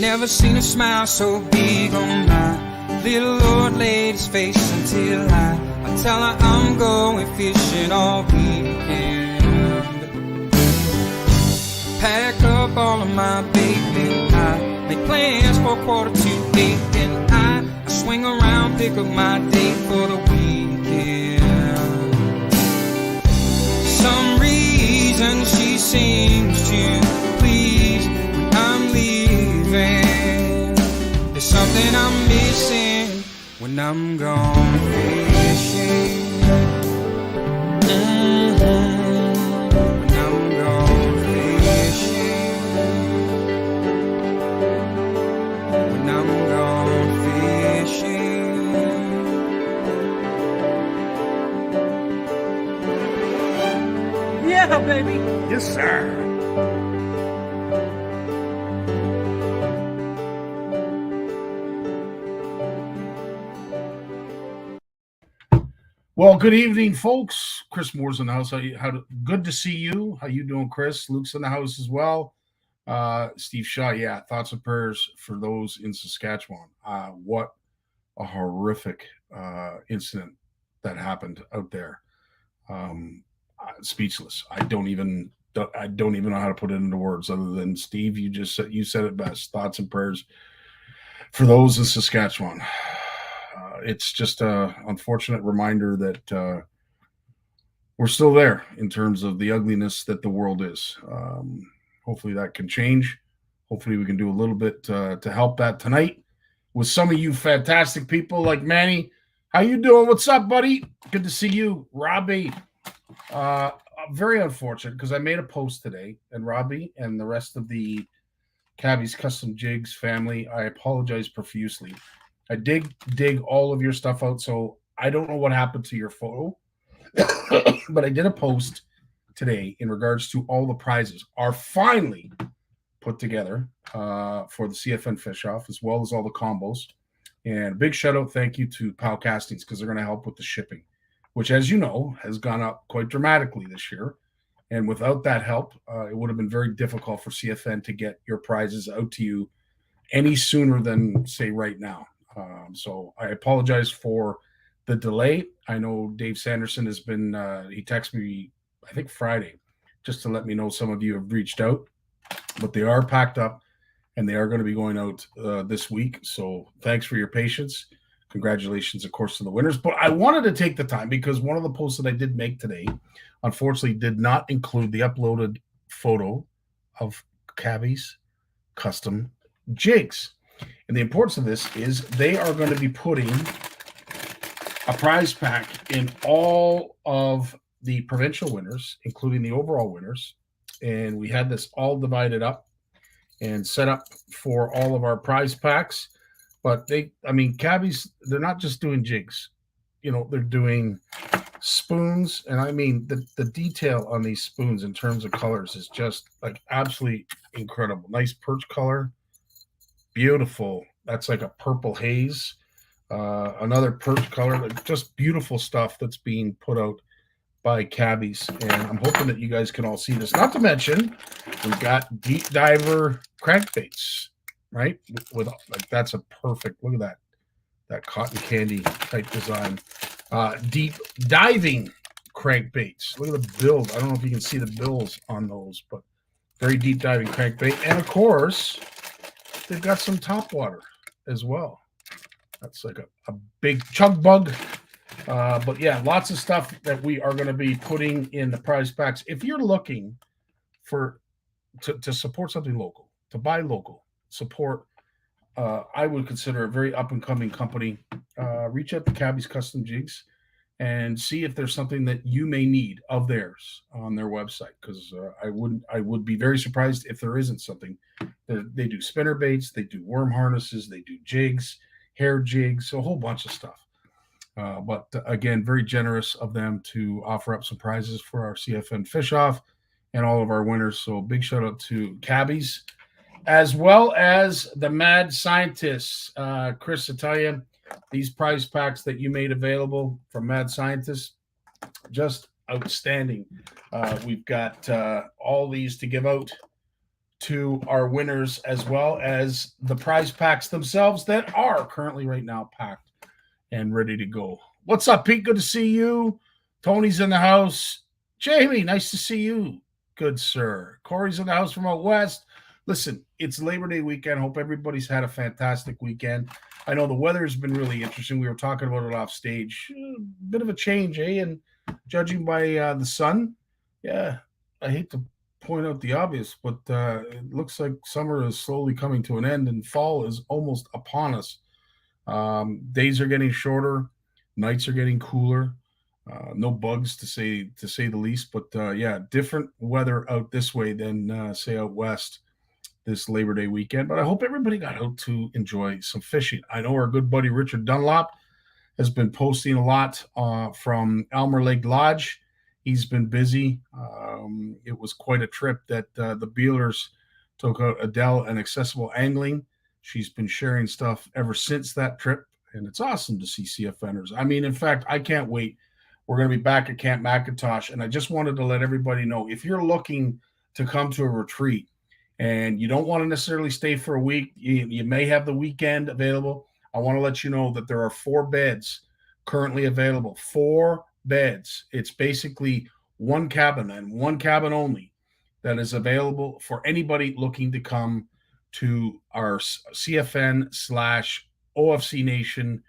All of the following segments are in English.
Never seen a smile so big on my little old lady's face until I tell her I'm going fishing all weekend. Pack up all of my baby, I make plans for 7:45, and I swing around, pick up my date for the weekend. Some reason she seems to please when I'm leaving. There's something I'm missing when I'm gone fishing. When I'm gone fishing. When I'm gone fishing. Yeah, baby. Yes, sir. Well, good evening, folks. Chris Moore's in the house. Good to see you. How you doing, Chris? Luke's in the house as well. Steve Shaw, yeah. Thoughts and prayers for those in Saskatchewan. What a horrific incident that happened out there. Speechless. I don't even know how to put it into words other than Steve. You said it best. Thoughts and prayers for those in Saskatchewan. It's just a unfortunate reminder that we're still there in terms of the ugliness that the world is. Hopefully that can change. Hopefully we can do a little bit to help that tonight with some of you fantastic people like Manny. How you doing? What's up, buddy? Good to see you. Robbie. Very unfortunate because I made a post today, and Robbie and the rest of the Cabby's Custom Jigs family, I apologize profusely. I dig all of your stuff out, so I don't know what happened to your photo, but I did a post today in regards to all the prizes are finally put together for the CFN Fish Off, as well as all the combos. And a big shout out, thank you to Pow Castings because they're going to help with the shipping, which, as you know, has gone up quite dramatically this year. And without that help, it would have been very difficult for CFN to get your prizes out to you any sooner than, say, right now. So I apologize for the delay. I know Dave Sanderson has been, he texted me, I think Friday, just to let me know some of you have reached out, but they are packed up and they are going to be going out this week. So thanks for your patience. Congratulations, of course, to the winners. But I wanted to take the time because one of the posts that I did make today, unfortunately, did not include the uploaded photo of Cabby's Custom Jigs. And the importance of this is they are going to be putting a prize pack in all of the provincial winners, including the overall winners. And we had this all divided up and set up for all of our prize packs. But Cabby's, they're not just doing jigs. They're doing spoons. And I mean, the detail on these spoons in terms of colors is just like absolutely incredible. Nice perch color. Beautiful. That's like a purple haze. Another perch color. Like just beautiful stuff that's being put out by Cabby's. And I'm hoping that you guys can all see this. Not to mention, we've got deep diver crankbaits. Right? With like that's a perfect, look at that cotton candy type design. Deep diving crankbaits. Look at the bills. I don't know if you can see the bills on those, but very deep diving crankbait. And of course, they've got some top water as well. That's like a big chug bug. But yeah, lots of stuff that we are going to be putting in the prize packs. If you're looking to support something local, to buy local, support, I would consider a very up-and-coming company. Reach out to Cabby's Custom Jigs and see if there's something that you may need of theirs on their website, because I would be very surprised if there isn't something. They do spinner baits, they do worm harnesses, they do jigs, hair jigs, so a whole bunch of stuff. But again, very generous of them to offer up some prizes for our CFN Fish Off and all of our winners. So big shout out to Cabby's, as well as the Mad Scientists. Chris, I tell you, these prize packs that you made available from Mad Scientists, just outstanding. We've got all these to give out to our winners as well as the prize packs themselves that are currently right now packed and ready to go. What's up, Pete? Good to see you. Tony's in the house. Jamie, nice to see you. Good, sir. Corey's in the house from out west. Listen, it's Labor Day weekend. Hope everybody's had a fantastic weekend. I know the weather has been really interesting. We were talking about it off stage. Bit of a change, eh? And judging by the sun, yeah, I hate to point out the obvious, but it looks like summer is slowly coming to an end and fall is almost upon us. Days are getting shorter, nights are getting cooler. No bugs to say the least, but yeah, different weather out this way than say out west this Labor Day weekend. But I hope everybody got out to enjoy some fishing. I know our good buddy Richard Dunlop has been posting a lot from Elmer Lake Lodge. He's been busy. It was quite a trip that the Bealers took out Adele and Accessible Angling. She's been sharing stuff ever since that trip, and it's awesome to see CFNers. I mean, in fact, I can't wait. We're going to be back at Camp McIntosh, and I just wanted to let everybody know, if you're looking to come to a retreat and you don't want to necessarily stay for a week, you may have the weekend available. I want to let you know that there are 4 beds currently available. 4 beds. It's basically one cabin and one cabin only that is available for anybody looking to come to our CFN/OFC Nation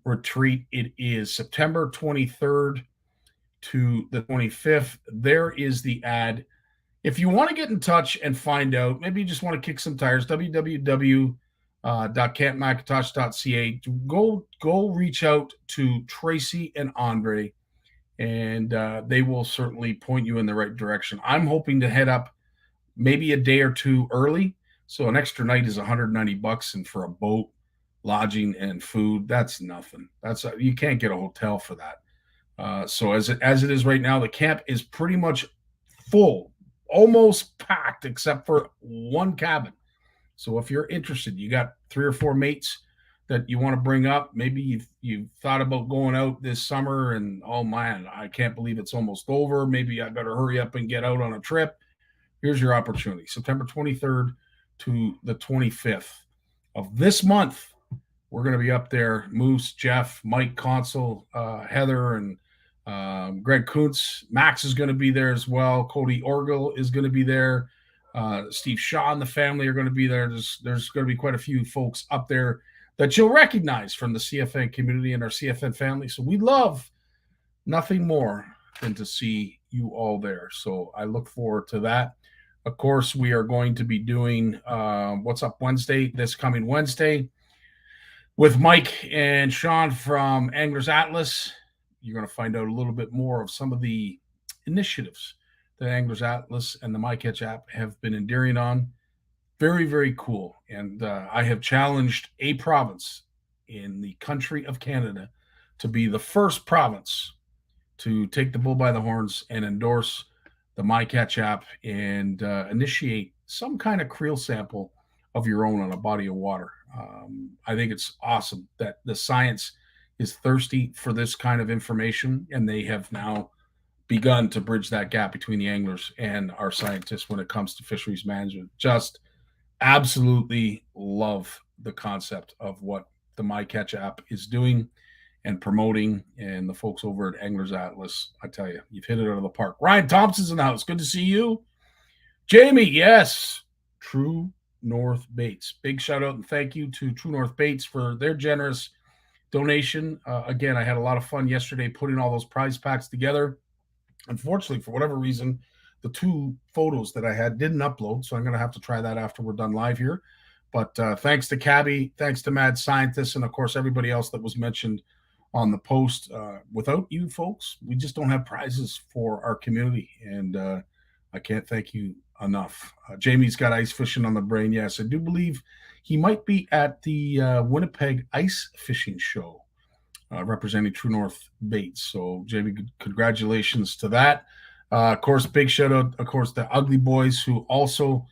retreat. It is September 23rd to the 25th. There is the ad. If you want to get in touch and find out, maybe you just want to kick some tires, www.campmacintosh.ca. Go reach out to Tracy and Andre, and they will certainly point you in the right direction. I'm hoping to head up maybe a day or two early, so an extra night is $190, and for a boat, lodging, and food, that's nothing. You can't get a hotel for that. So as it is right now, the camp is pretty much full, almost packed, except for one cabin. So if you're interested, you got 3 or 4 mates that you want to bring up. Maybe you've thought about going out this summer, and oh man, I can't believe it's almost over. Maybe I better hurry up and get out on a trip. Here's your opportunity: September 23rd to the 25th of this month. We're going to be up there. Moose, Jeff, Mike Consul, Heather, and Greg Kuntz. Max is going to be there as well. Cody Orgel is going to be there. Steve Shaw and the family are going to be there. There's going to be quite a few folks up there that you'll recognize from the CFN community and our CFN family. So we love nothing more than to see you all there. So I look forward to that. Of course, we are going to be doing What's Up Wednesday, this coming Wednesday, with Mike and Sean from Anglers Atlas. You're going to find out a little bit more of some of the initiatives that Anglers Atlas and the MyCatch app have been endearing on. Very, very cool. And I have challenged a province in the country of Canada to be the first province to take the bull by the horns and endorse the MyCatch app and initiate some kind of creel sample of your own on a body of water. I think it's awesome that the science is thirsty for this kind of information, and they have now begun to bridge that gap between the anglers and our scientists when it comes to fisheries management. Just absolutely love the concept of what the MyCatch app is doing and promoting, and the folks over at Anglers Atlas. I tell you, you've hit it out of the park. Ryan Thompson's in the house. Good to see you. Jamie, yes. True North Baits. Big shout out and thank you to True North Baits for their generous donation. Again, I had a lot of fun yesterday putting all those prize packs together. Unfortunately, for whatever reason, the 2 photos that I had didn't upload, so I'm going to have to try that after we're done live here. But thanks to Cabby, thanks to Mad Scientist, and of course everybody else that was mentioned on the post. Without you folks, we just don't have prizes for our community, and I can't thank you enough. Jamie's got ice fishing on the brain. Yes, I do believe he might be at the Winnipeg Ice Fishing Show, representing True North Baits. So, Jamie, congratulations to that. Of course, big shout out, of course, the Ugly Boys, who also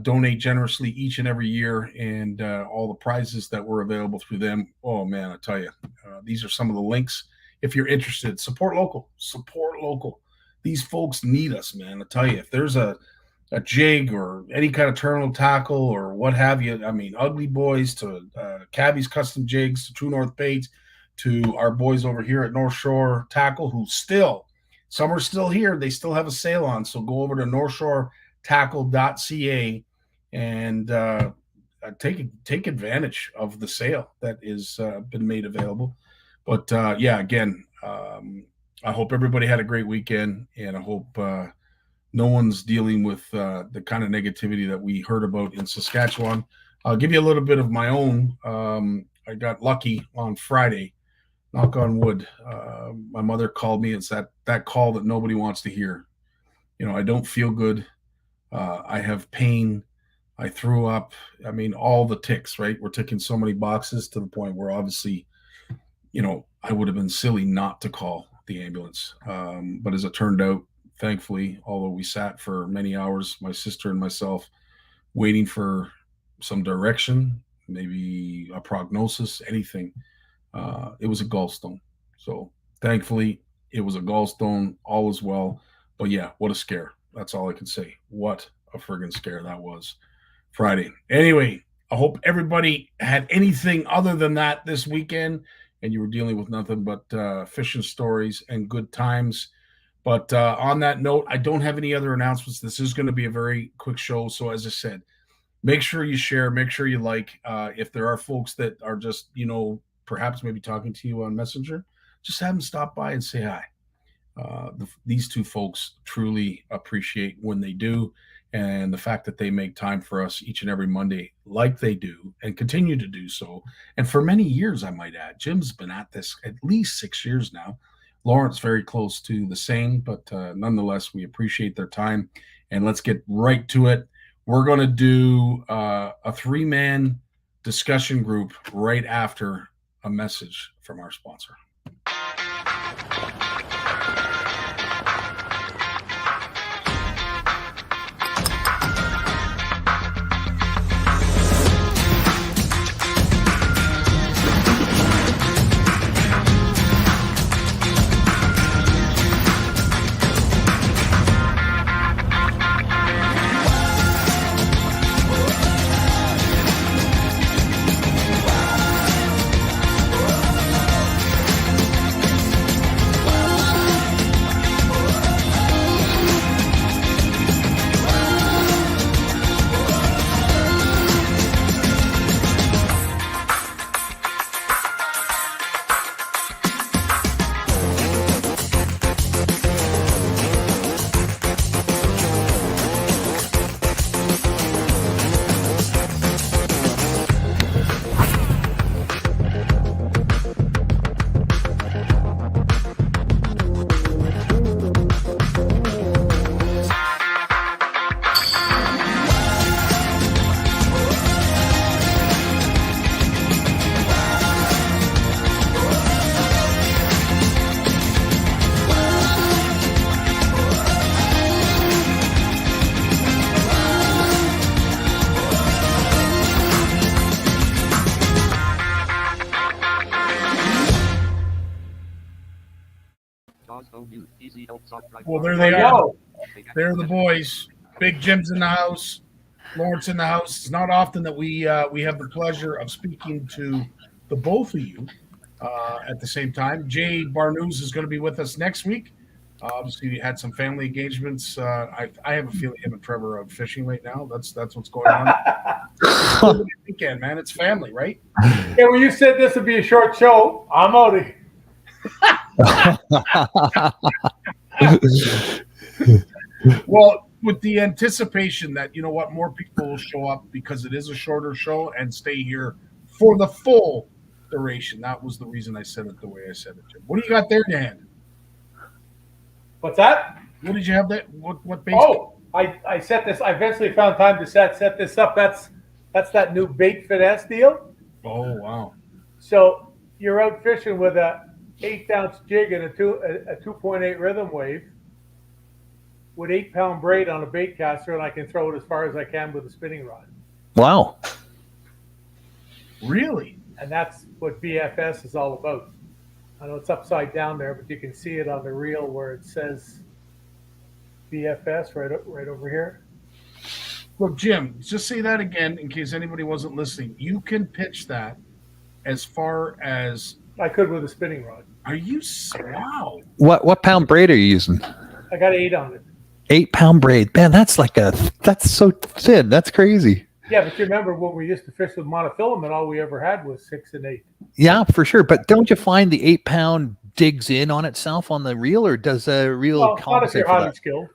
donate generously each and every year, and all the prizes that were available through them. Oh, man, I tell you, these are some of the links. If you're interested, support local. These folks need us, man. I tell you, if there's a a jig or any kind of terminal tackle or what have you. I mean, Ugly Boys to Cabby's Custom Jigs to True North Baits to our boys over here at North Shore Tackle, who still, some are still here. They still have a sale on. So go over to northshoretackle.ca and take advantage of the sale that is been made available. But yeah, again, I hope everybody had a great weekend, and I hope no one's dealing with the kind of negativity that we heard about in Saskatchewan. I'll give you a little bit of my own. I got lucky on Friday, knock on wood. My mother called me. It's that call that nobody wants to hear. You know, I don't feel good. I have pain. I threw up. I mean, all the ticks, right? We're ticking so many boxes to the point where obviously, you know, I would have been silly not to call the ambulance. But as it turned out, thankfully, although we sat for many hours, my sister and myself, waiting for some direction, maybe a prognosis, anything, it was a gallstone. So thankfully, it was a gallstone. All is well. But yeah, what a scare. That's all I can say. What a friggin' scare that was Friday. Anyway, I hope everybody had anything other than that this weekend and you were dealing with nothing but fishing stories and good times. But on that note, I don't have any other announcements. This is going to be a very quick show. So as I said, make sure you share, make sure you like. If there are folks that are just, you know, perhaps maybe talking to you on Messenger, just have them stop by and say hi. These two folks truly appreciate when they do, and the fact that they make time for us each and every Monday like they do and continue to do so. And for many years, I might add, Jim's been at this at least 6 years now. Lawrence very close to the same, but nonetheless, we appreciate their time. And let's get right to it. We're going to do a 3-man discussion group right after a message from our sponsor. Well, there they are. They're the boys. Big Jim's in the house. Lawrence in the house. It's not often that we have the pleasure of speaking to the both of you at the same time. Jay Barnews is going to be with us next week. Obviously, we had some family engagements. I have a feeling him and Trevor are fishing right now. That's what's going on. Weekend, man. It's family, right? Yeah, well, you said this would be a short show. I'm out of here. Well, with the anticipation that, you know what, more people will show up because it is a shorter show and stay here for the full duration. That was the reason I said it the way I said it, Jim. What do you got there in your hand? What's that? What did you have that? What base? Oh, I set this. I eventually found time to set this up. That's that new bait finesse deal. Oh, wow. So you're out fishing with a 8-ounce jig and a 2.8 rhythm wave with 8-pound braid on a bait caster, and I can throw it as far as I can with a spinning rod. Wow. Really? And that's what BFS is all about. I know it's upside down there, but you can see it on the reel where it says BFS right over here. Look, Jim, just say that again in case anybody wasn't listening. You can pitch that as far as. I could with a spinning rod. Are you? Wow. What pound braid are you using? I got 8 on it. 8-pound braid. Man, that's so thin. That's crazy. Yeah, but you remember when we used to fish with monofilament, all we ever had was 6 and 8. Yeah, for sure. But don't you find the 8-pound digs in on itself on the reel, or does a reel Well, not if compensate you're for highly that? skilled.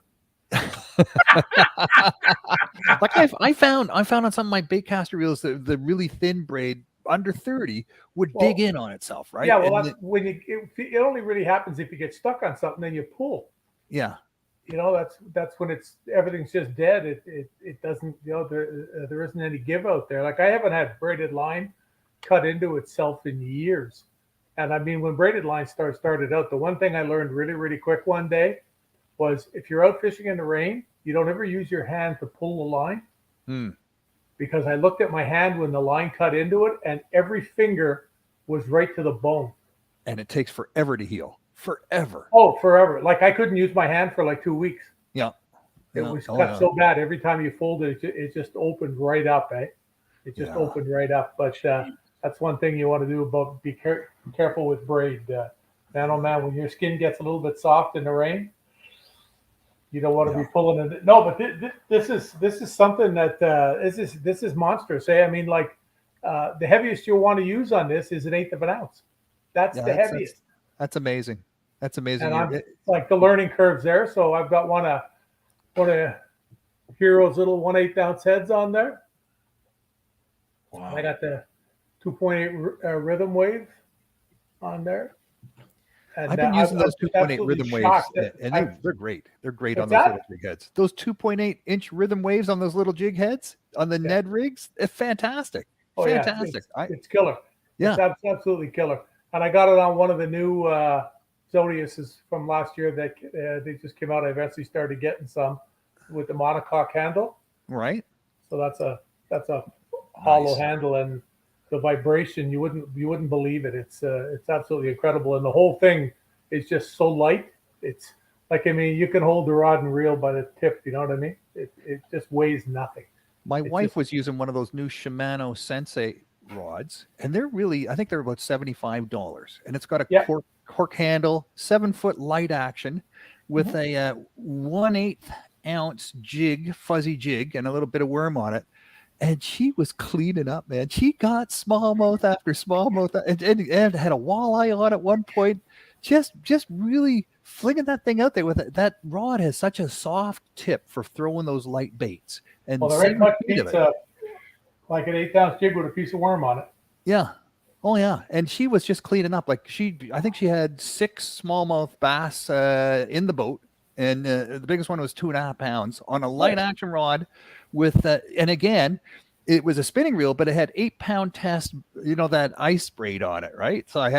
Like I found on some of my baitcaster reels the really thin braid under 30 would dig in on itself, right? Yeah, well, And that's when it only really happens if you get stuck on something, then you pull. yeah. You know, that's when everything's just dead. It doesn't, you know, there isn't any give out there. Like I haven't had braided line cut into itself in years. And I mean, when braided line started out, the one thing I learned really, really quick one day was if you're out fishing in the rain, you don't ever use your hand to pull the line. Because I looked at my hand when the line cut into it, and every finger was right to the bone. And it takes forever to heal. Forever. Oh, forever. Like I couldn't use my hand for like 2 weeks. Yeah. It was cut so bad. Every time you folded it, it just opened right up, eh? It just opened right up. But that's one thing you want to do about be careful with braid. Man, oh man, when your skin gets a little bit soft in the rain, you don't want to be pulling it. No, but this is something that this is monstrous. Eh? I mean, like the heaviest you'll want to use on this is 1/8 of an ounce. That's the heaviest. That's amazing. That's amazing. And I'm like the learning curves there. So I've got one of Hero's little 1/8 ounce heads on there. Wow. I got the 2.8 rhythm wave on there. And I've been using those 2.8 rhythm waves, and they're great. They're great on those little jig heads. Those 2.8-inch rhythm waves on those little jig heads on the Ned rigs, it's fantastic. Oh, fantastic. Yeah. It's killer. Yeah. It's absolutely killer. And I got it on one of the new Zodiacs from last year that they just came out. I've actually started getting some with the monocoque handle. Right. So that's a hollow handle, and the vibration you wouldn't believe it. It's absolutely incredible, and the whole thing is just so light. It's like, I mean, you can hold the rod and reel by the tip. You know what I mean? It just weighs nothing. My wife was using one of those new Shimano Sensei rods, and they're really, I think they're about $75, and it's got a cork handle, 7-foot light action with a 1/8 ounce jig, fuzzy jig, and a little bit of worm on it. And she was cleaning up, man. She got smallmouth after smallmouth, and had a walleye on at one point. Just really flinging that thing out there with it. That rod has such a soft tip for throwing those light baits. And well, there ain't much pizza like an 1/8 ounce jig with a piece of worm on it. Yeah. Oh yeah. And she was just cleaning up. Like I think she had 6 smallmouth bass in the boat, and the biggest one was 2.5 pounds on a light action rod with and again, it was a spinning reel, but it had 8-pound test, you know, that ice braid on it, right? So I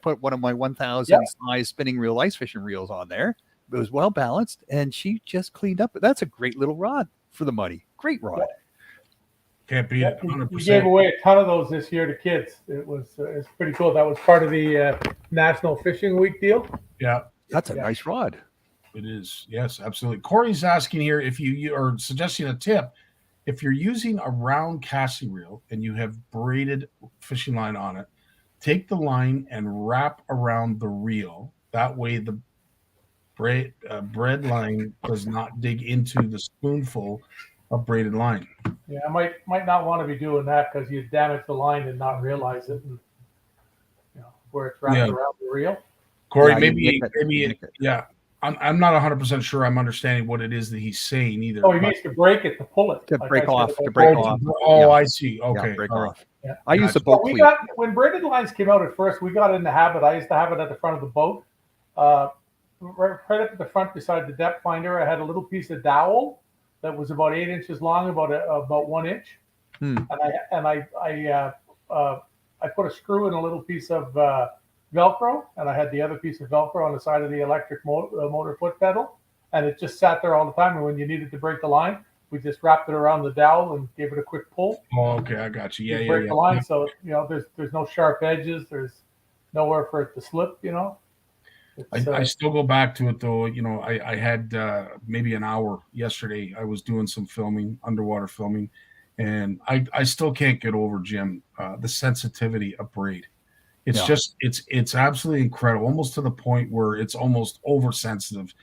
put one of my 1,000 size spinning reel ice fishing reels on there. It was well balanced, and she just cleaned up. That's a great little rod for the muddy. Great rod. Can't beat it. 100%. We gave away a ton of those this year to kids. It's pretty cool. That was part of the National Fishing Week deal. Yeah. That's a nice rod. It is. Yes, absolutely. Corey's asking here if you are suggesting a tip. If you're using a round casting reel and you have braided fishing line on it, take the line and wrap around the reel. That way the braid line does not dig into the spoonful of braided line. Yeah, I might not want to be doing that because you damage the line and not realize it, and where it's wrapped around the reel. Corey, maybe, I'm not 100% sure I'm understanding what it is that he's saying either. Oh, he needs to break it to pull it. To break off. Oh, I see. Okay. Break off. Yeah. I use the boat cleat. When braided lines came out at first, we got in the habit. I used to have it at the front of the boat. Right up at the front beside the depth finder, I had a little piece of dowel that was about 8 inches long, about 1 inch. And I put a screw in a little piece of Velcro, and I had the other piece of Velcro on the side of the electric motor foot pedal, and it just sat there all the time. And when you needed to break the line, we just wrapped it around the dowel and gave it a quick pull. Oh, okay, I got you. Yeah, break the line, so there's no sharp edges. There's nowhere for it to slip. I still go back to it though. You know, I had maybe an hour yesterday. I was doing some filming, underwater filming, and I still can't get over, Jim, the sensitivity of braid. It's just it's absolutely incredible, almost to the point where it's almost oversensitive.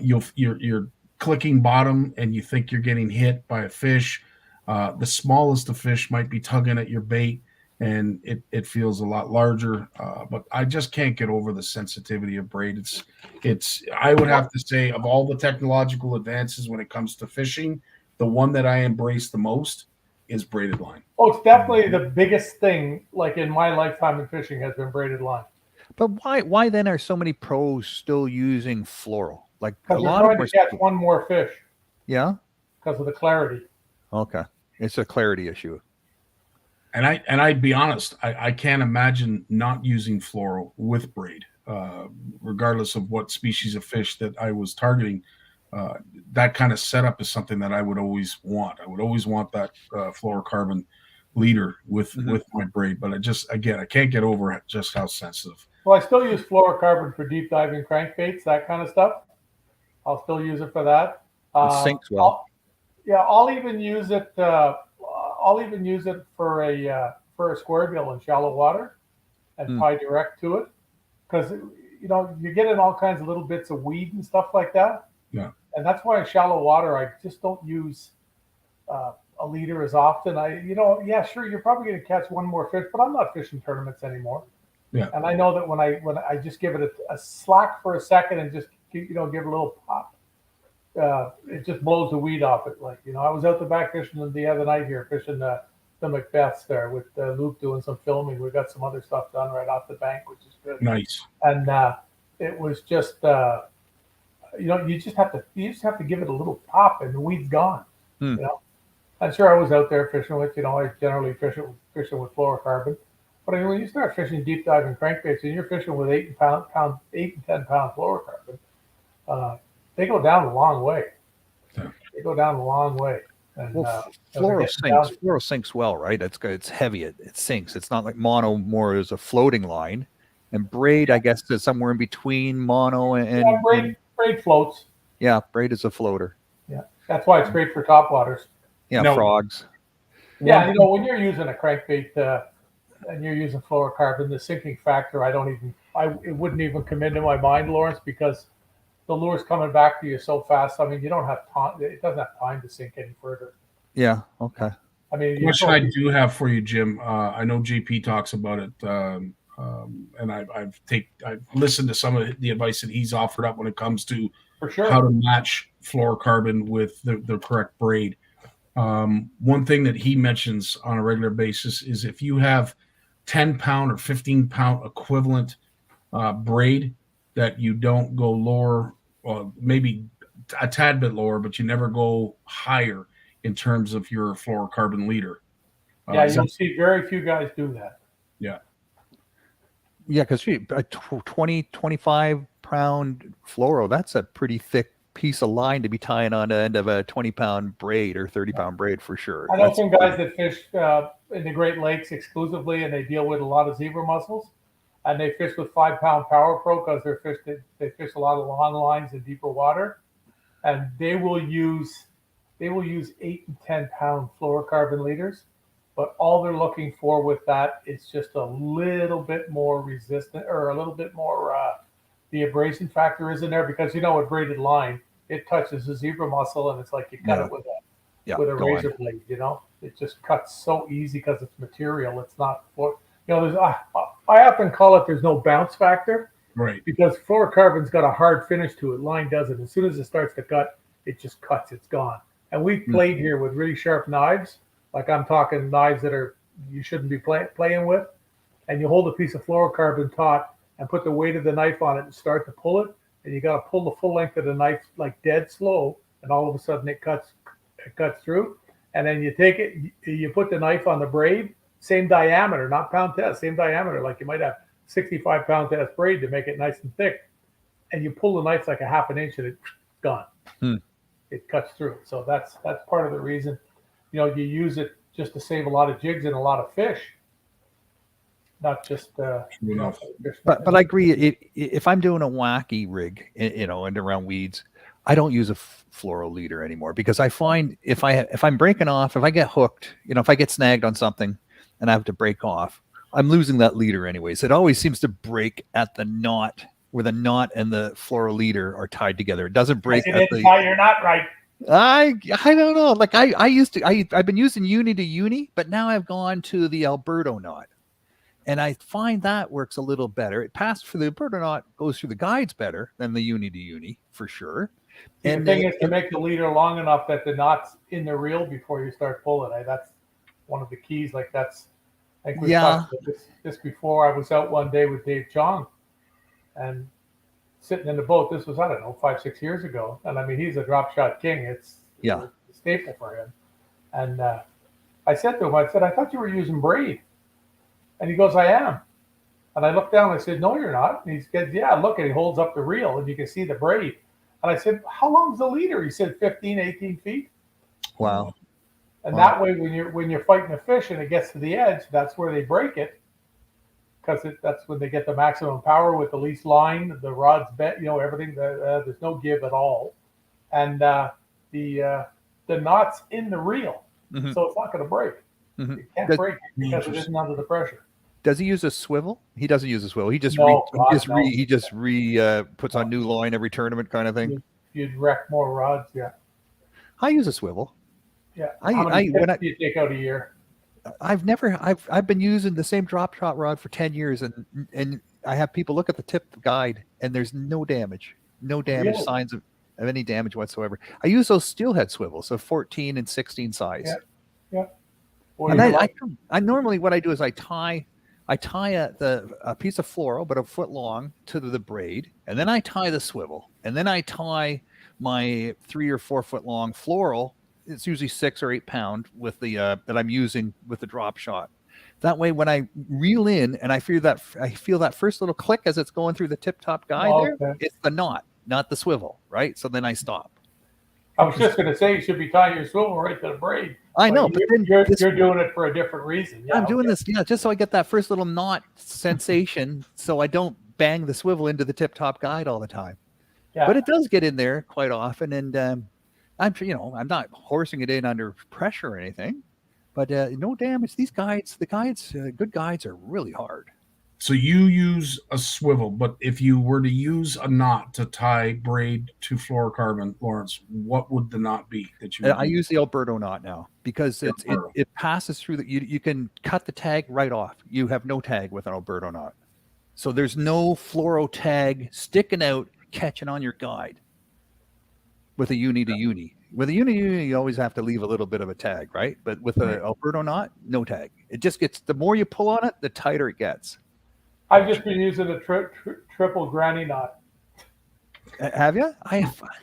You're clicking bottom and you think you're getting hit by a fish. The smallest of fish might be tugging at your bait, and it feels a lot larger. But I just can't get over the sensitivity of braid. It's I would have to say, of all the technological advances when it comes to fishing, the one that I embrace the most is braided line. Oh, it's definitely the biggest thing, like in my lifetime in fishing, has been braided line. But why then are so many pros still using fluoro? Like a Because they're lot trying of to catch one more fish Yeah. because of the clarity. Okay, it's a clarity issue. And I'd be honest, I can't imagine not using fluoro with braid, regardless of what species of fish that I was targeting. That kind of setup is something that I would always want. I would always want that fluorocarbon leader with my braid, but I can't get over just how sensitive. Well, I still use fluorocarbon for deep diving crankbaits, that kind of stuff. I'll still use it for that. It sinks well. I'll even use it. I'll even use it for a square gill in shallow water, and tie direct to it, because you get in all kinds of little bits of weed and stuff like that. Yeah, and that's why in shallow water I just don't use a leader as often. Sure, you're probably going to catch one more fish, but I'm not fishing tournaments anymore. Yeah, and I know that when I just give it a slack for a second and just give it a little pop, it just blows the weed off it. Like, I was out the back fishing the other night here, fishing the Macbeths there with Luke doing some filming. We got some other stuff done right off the bank, which is good. nice. And it was just you just have to give it a little pop, and the weed's gone. I'm sure I was out there fishing with, I generally fishing with fluorocarbon. But when you start fishing deep diving crankbaits and you're fishing with 8 and 10 pound fluorocarbon, they go down a long way. Yeah. They go down a long way. And, fluoro sinks well, right? It's heavy. It sinks. It's not like mono more as a floating line, and braid, I guess, is somewhere in between mono and braid floats. Yeah, braid is a floater. Yeah, that's why it's great for topwaters. Yeah, frogs. Yeah, when you're using a crankbait and you're using fluorocarbon, the sinking factor, it wouldn't even come into my mind, Lawrence, because the lure's coming back to you so fast. I mean, you don't have time. It doesn't have time to sink any further. Yeah. Okay. I mean, question I do have for you, Jim. I know JP talks about it, and I've listened to some of the advice that he's offered up when it comes to for sure how to match fluorocarbon with the correct braid. One thing that he mentions on a regular basis is if you have 10 pound or 15 pound equivalent braid, that you don't go lower, maybe a tad bit lower, but you never go higher in terms of your fluorocarbon leader. You'll see very few guys do that. Yeah. Yeah, because a 20, 25 pound fluoro, that's a pretty thick piece of line to be tying on the end of a 20 pound braid or 30 pound braid for sure. I know some guys that fish in the Great Lakes exclusively, and they deal with a lot of zebra mussels, and they fish with 5 pound Power Pro because they fish a lot of long lines in deeper water, and they will use 8 and 10 pound fluorocarbon leaders, but all they're looking for with that is just a little bit more resistant, or a little bit more the abrasion factor is in there, because with braided line, it touches the zebra mussel and it's like you cut it with a razor blade. It just cuts so easy because it's material. It's not I often call it, there's no bounce factor, right? Because fluorocarbon's got a hard finish to it. Line doesn't. As soon as it starts to cut, it just cuts. It's gone. And we've played here with really sharp knives, like I'm talking knives that you shouldn't be playing with, and you hold a piece of fluorocarbon taut and put the weight of the knife on it and start to pull it, and you got to pull the full length of the knife like dead slow, and all of a sudden it cuts through, and then you take it, you put the knife on the braid, same diameter, not pound test, same diameter, like you might have 65 pound test braid to make it nice and thick, and you pull the knife like a half an inch and it's gone. It cuts through. So that's part of the reason, you use it just to save a lot of jigs and a lot of fish. not just enough. But I agree. If I'm doing a wacky rig, and around weeds, I don't use a fluoro leader anymore, because I find if I'm breaking off, if I get hooked, if I get snagged on something and I have to break off, I'm losing that leader anyways. It always seems to break at the knot, where the knot and the fluoro leader are tied together. It doesn't break at the. You're not right. I don't know. Like I've been using uni to uni, but now I've gone to the Alberto knot. And I find that works a little better. It passed for the Alberto knot, goes through the guides better than the uni to uni for sure. And the thing is to make the leader long enough that the knot's in the reel before you start pulling. That's one of the keys. Like I think we talked about this before. I was out one day with Dave Chong and sitting in the boat. This was, I don't know, 5-6 years ago. And I mean, he's a drop shot king. It's a staple for him. And I said to him, I thought you were using braid. And he goes, I am. And I looked down and I said, no, you're not. And he said, yeah, look. And he holds up the reel and you can see the braid. And I said, how long's the leader? He said, 15, 18 feet. Wow. And that way, when you're fighting a fish and it gets to the edge, that's where they break it. Because that's when they get the maximum power with the least line, the rod's bent, everything. There's no give at all. And the knot's in the reel. Mm-hmm. So it's not going to break. Mm-hmm. It can't break because it isn't under the pressure. Does he use a swivel? He doesn't use a swivel. He just puts on new line every tournament kind of thing. You'd wreck more rods, yeah. I use a swivel. Yeah. How many tips do you take out a year? I've been using the same drop shot rod for 10 years, and I have people look at the tip guide and there's no damage, really? Signs of any damage whatsoever. I use those steelhead swivels, so 14 and 16 size. Yeah. And I normally what I do is I tie a piece of fluoro, but a foot long, to the braid, and then I tie the swivel, and then I tie my 3 or 4 foot long fluoro. It's usually 6 or 8 pound with the that I'm using with the drop shot. That way, when I reel in and I feel that first little click as it's going through the tip top guide, it's the knot, not the swivel, right? So then I stop. I was just going to say you should be tying your swivel right to the braid. I know, but then you're doing it for a different reason. Yeah, I'm doing this, just so I get that first little knot sensation, so I don't bang the swivel into the tip-top guide all the time. Yeah. But it does get in there quite often, and I'm not horsing it in under pressure or anything, but no damage. These guides, good guides are really hard. So you use a swivel, but if you were to use a knot to tie braid to fluorocarbon, Lawrence, what would the knot be that you? I use the Alberto knot now because it passes through you can cut the tag right off. You have no tag with an Alberto knot, so there's no fluoro tag sticking out catching on your guide. With a uni to uni, you always have to leave a little bit of a tag, right? But with an Alberto knot, no tag. It just gets, the more you pull on it, the tighter it gets. I've just been using a triple granny knot. Have you?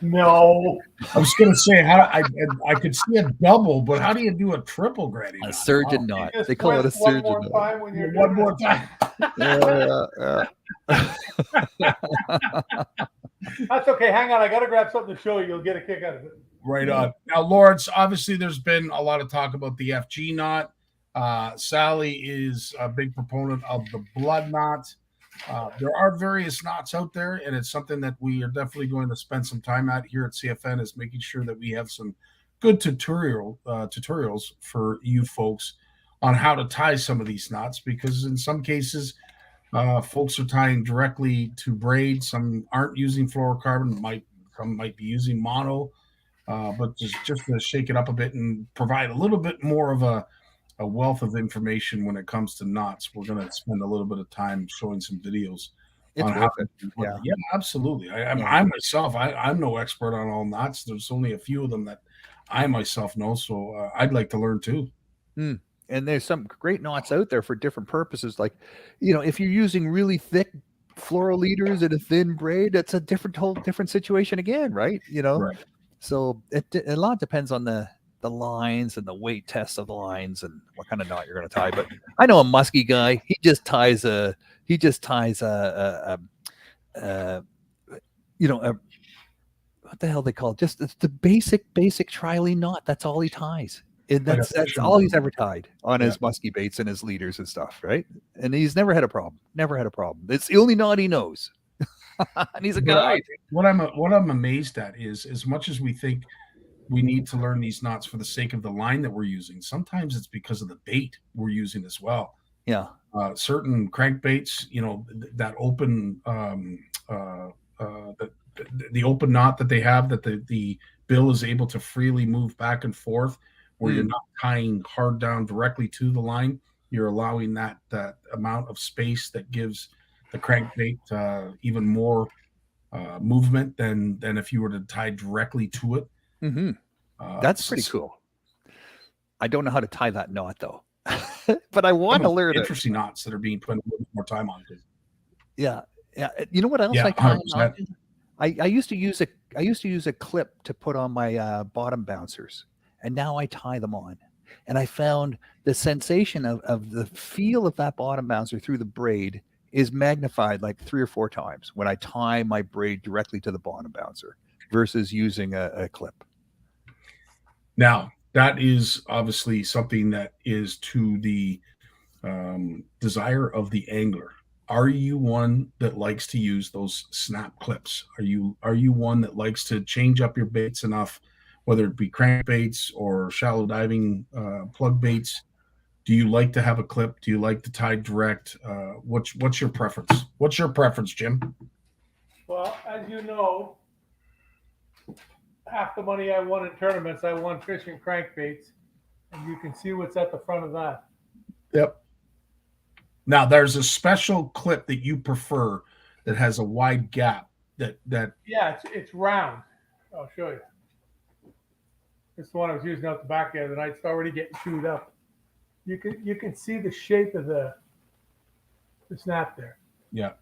No. I was going to say, I could see a double, but how do you do a triple granny knot? A surgeon knot. They call it a surgeon knot. One more time. That's okay. Hang on. I got to grab something to show you. You'll get a kick out of it. Right on. Now, Lawrence, obviously there's been a lot of talk about the FG knot. Sally is a big proponent of the blood knot. There are various knots out there, and it's something that we are definitely going to spend some time at here at CFN, is making sure that we have some good tutorials for you folks on how to tie some of these knots, because in some cases, folks are tying directly to braid. Some aren't using fluorocarbon, some might be using mono, but just to shake it up a bit and provide a little bit more of a wealth of information when it comes to knots. We're going to spend a little bit of time showing some videos on how to do it. Yeah, absolutely. I myself, I'm no expert on all knots. There's only a few of them that I myself know, so I'd like to learn too. And there's some great knots out there for different purposes. Like, if you're using really thick fluoro leaders and a thin braid, that's a whole different situation again, right? Right. So a lot depends on the lines and the weight test of the lines and what kind of knot you're going to tie. But I know a musky guy. He just ties a what the hell they call it? Just it's the basic tri-lead knot. That's all he ties. That's all he's ever tied on his musky baits and his leaders and stuff, right? And he's never had a problem. Never had a problem. It's the only knot he knows. And he's a guide. What I'm amazed at is, as much as we think we need to learn these knots for the sake of the line that we're using, sometimes it's because of the bait we're using as well. Yeah. Certain crankbaits, that open the open knot that they have, that the bill is able to freely move back and forth, where you're not tying hard down directly to the line. You're allowing that amount of space that gives the crankbait even more movement than if you were to tie directly to it. Mm-hmm. That's pretty cool. I don't know how to tie that knot though, but I want to learn interesting knots that are being put a little more time on. Yeah. You know what else I tie? I used to use a clip to put on my bottom bouncers, and now I tie them on. And I found the sensation of the feel of that bottom bouncer through the braid is magnified like 3 or 4 times when I tie my braid directly to the bottom bouncer versus using a clip. Now, that is obviously something that is to the desire of the angler. Are you one that likes to use those snap clips? Are you one that likes to change up your baits enough, whether it be crankbaits or shallow diving plug baits? Do you like to have a clip? Do you like to tie direct? What's your preference? What's your preference, Jim? Well, as you know, half the money I won in tournaments, I won fishing crankbaits, and you can see what's at the front of that. Yep. Now, there's a special clip that you prefer that has a wide gap. Yeah, it's round. I'll show you. This is the one I was using out the back the other night. It's already getting chewed up. You can see the shape of the snap there. Yeah.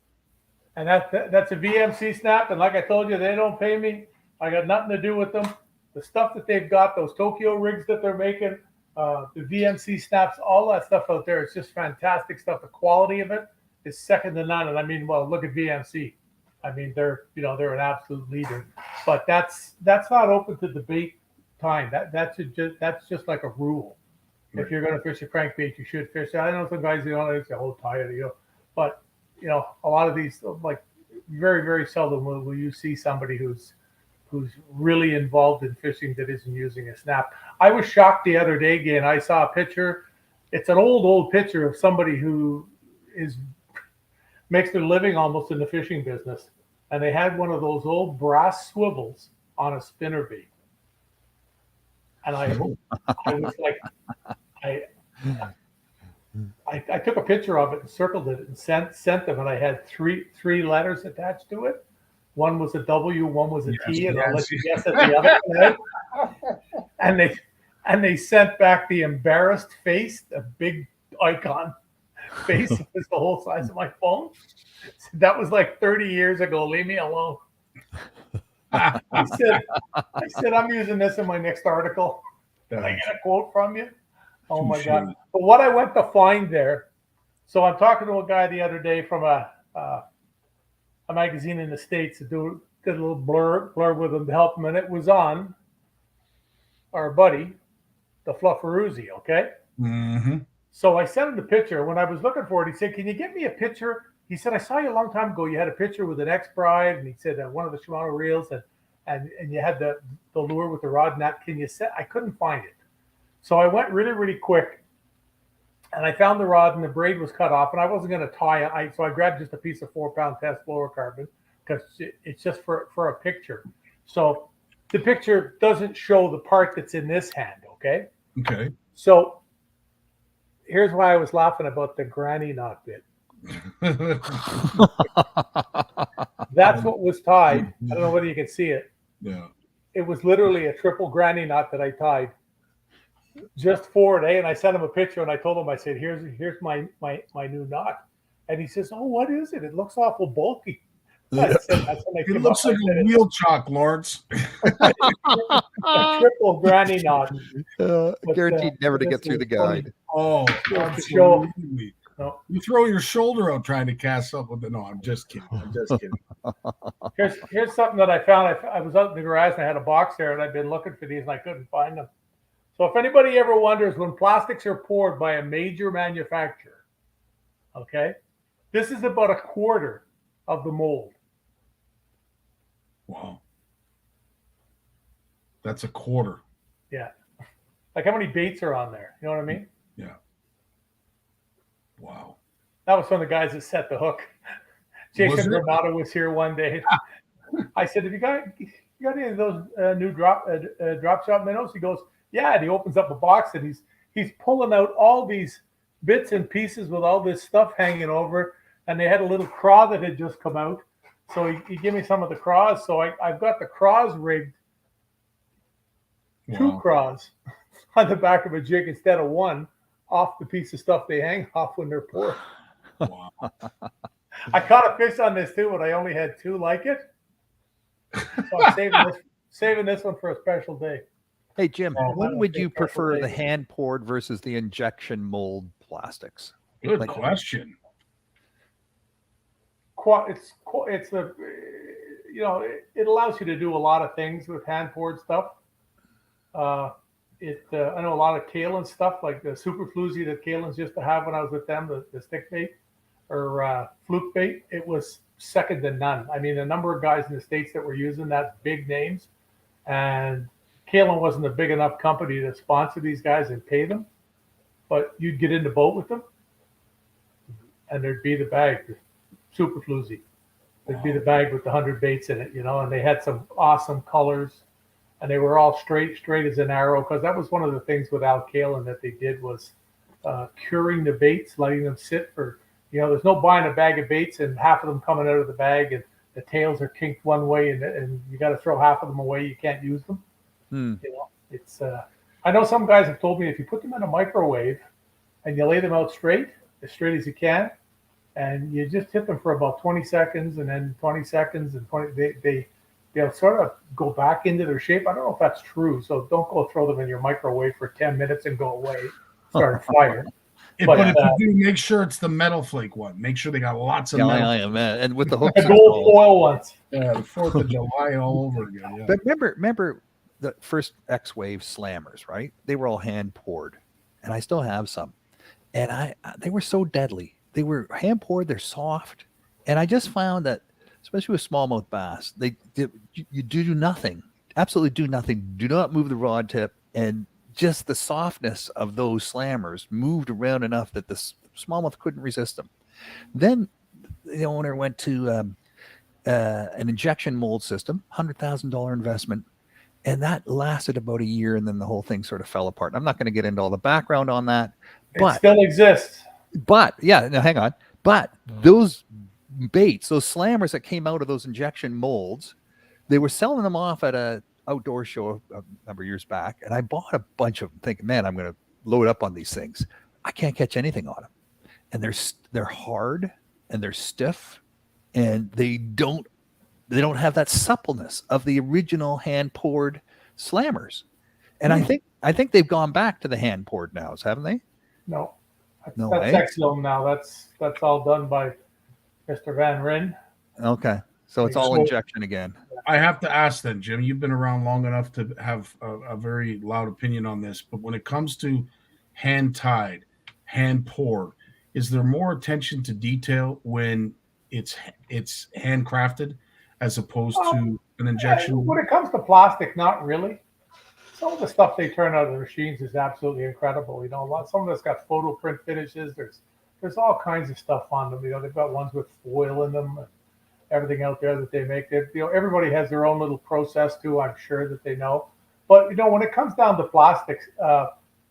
And that's a VMC snap. And like I told you, they don't pay me. I got nothing to do with them. The stuff that they've got, those Tokyo rigs that they're making, the VMC snaps, all that stuff out there, it's just fantastic stuff. The quality of it is second to none. And I mean, well, look at VMC. I mean, they're an absolute leader. But that's not open to debate time. That's just like a rule. Right. If you're going to fish a crankbait, you should fish. I know some guys, they say, "Oh, tie it," but a lot of these, like, very, very seldom will you see somebody who's really involved in fishing that isn't using a snap. I was shocked the other day again. I saw a picture. It's an old picture of somebody who makes their living almost in the fishing business. And they had one of those old brass swivels on a spinnerbait. And I was like, I took a picture of it and circled it and sent them, and I had three letters attached to it. One was a W, one was a T, and I'll let you guess at the other side. And they sent back the embarrassed face, the big icon face that was the whole size of my phone. That was like 30 years ago. Leave me alone. I said, I'm using this in my next article. Can I get a quote from you? Oh my God. But what I went to find there, so I'm talking to a guy the other day from a magazine in the States to did a little blur with him to help him, and it was on our buddy, the Flufferoozy, okay? Mm-hmm. So I sent him the picture. When I was looking for it, he said, "Can you get me a picture?" He said, "I saw you a long time ago. You had a picture with an ex-bride," and he said one of the Shimano reels, and you had the lure with the rod and that. Can you set? I couldn't find it. So I went really, really quick, and I found the rod, and the braid was cut off, and I wasn't going to tie it. So I grabbed just a piece of 4-pound test fluorocarbon because it's just for a picture. So the picture doesn't show the part that's in this hand, okay? Okay. So here's why I was laughing about the granny knot bit. That's what was tied. I don't know whether you can see it. Yeah. It was literally a triple granny knot that I tied just for it, and I sent him a picture, and I told him, I said, here's my new knot. And he says, "Oh, what is it? It looks awful bulky." It looks like a wheel chalk, Lawrence. A triple granny knot. Guaranteed never to get through the guide. Oh, absolutely. No. You throw your shoulder out trying to cast up with it. No, I'm just kidding. Here's something that I found. I was out in the garage and I had a box there, and I've been looking for these and I couldn't find them. So if anybody ever wonders, when plastics are poured by a major manufacturer, okay, this is about a quarter of the mold. Wow. That's a quarter. Yeah. Like how many baits are on there? You know what I mean? Yeah. Wow. That was one of the guys that set the hook. Jason Ramada was here one day. I said, "Have you got any of those new drop shot minnows?" He goes, "Yeah." And he opens up a box and he's pulling out all these bits and pieces with all this stuff hanging over. And they had a little craw that had just come out. So he gave me some of the craws. So I've got the craws rigged, Wow. 2 craws on the back of a jig instead of 1 off the piece of stuff they hang off when they're poured. Wow. I caught a fish on this too, but I only had 2 like it. So I'm saving this one for a special day. Hey, Jim, when would you prefer the hand poured versus the injection mold plastics? Good question. It's the, you know, it allows you to do a lot of things with hand poured stuff. I know a lot of Kalen's stuff, like the super floozy that Kalen's used to have when I was with them, the stick bait or fluke bait. It was second to none. I mean, the number of guys in the States that were using that, big names, and Kalen wasn't a big enough company to sponsor these guys and pay them, but you'd get in the boat with them and there'd be the bag, super floozy. There'd be the bag with the 100 baits in it, you know, and they had some awesome colors and they were all straight as an arrow. Cause that was one of the things with Al Kalen that they did was curing the baits, letting them sit for, you know, there's no buying a bag of baits and half of them coming out of the bag and the tails are kinked one way and you got to throw half of them away. You can't use them. You know, it's, I know some guys have told me if you put them in a microwave and you lay them out straight as you can, and you just hit them for about 20 seconds and then 20 seconds and 20, they'll sort of go back into their shape. I don't know if that's true. So don't go throw them in your microwave for 10 minutes and go away, start a fire. But if you do, make sure it's the metal flake one. Make sure they got lots of metal. And with the hooks. The gold foil ones. Yeah, the 4th of July all over again. Yeah. But remember the first X-Wave slammers, right? They were all hand poured, and I still have some. And they were so deadly. They were hand poured. They're soft, and I just found that, especially with smallmouth bass, you do nothing. Absolutely do nothing. Do not move the rod tip, and just the softness of those slammers moved around enough that the smallmouth couldn't resist them. Then the owner went to an injection mold system, $100,000 investment. And that lasted about a year, and then the whole thing sort of fell apart. I'm not going to get into all the background on that. But it still exists. But, yeah, no, hang on. But those baits, those slammers that came out of those injection molds, they were selling them off at a outdoor show a number of years back, and I bought a bunch of them thinking, man, I'm going to load up on these things. I can't catch anything on them. And they're hard, and they're stiff, and they don't have that suppleness of the original hand poured slammers. And I think they've gone back to the hand poured nows, haven't they? No. That's X-Zone now. That's all done by Mr. Van Ryn. Okay. So it's all injection again. I have to ask then, Jim, you've been around long enough to have a very loud opinion on this, but when it comes to hand tied, hand poured, is there more attention to detail when it's handcrafted as opposed to an injection? When it comes to plastic, not really. Some of the stuff they turn out of the machines is absolutely incredible. You know, some of it's got photo print finishes. There's all kinds of stuff on them. You know, they've got ones with foil in them and everything out there that they make. You know, everybody has their own little process too, I'm sure that they know. But, you know, when it comes down to plastics,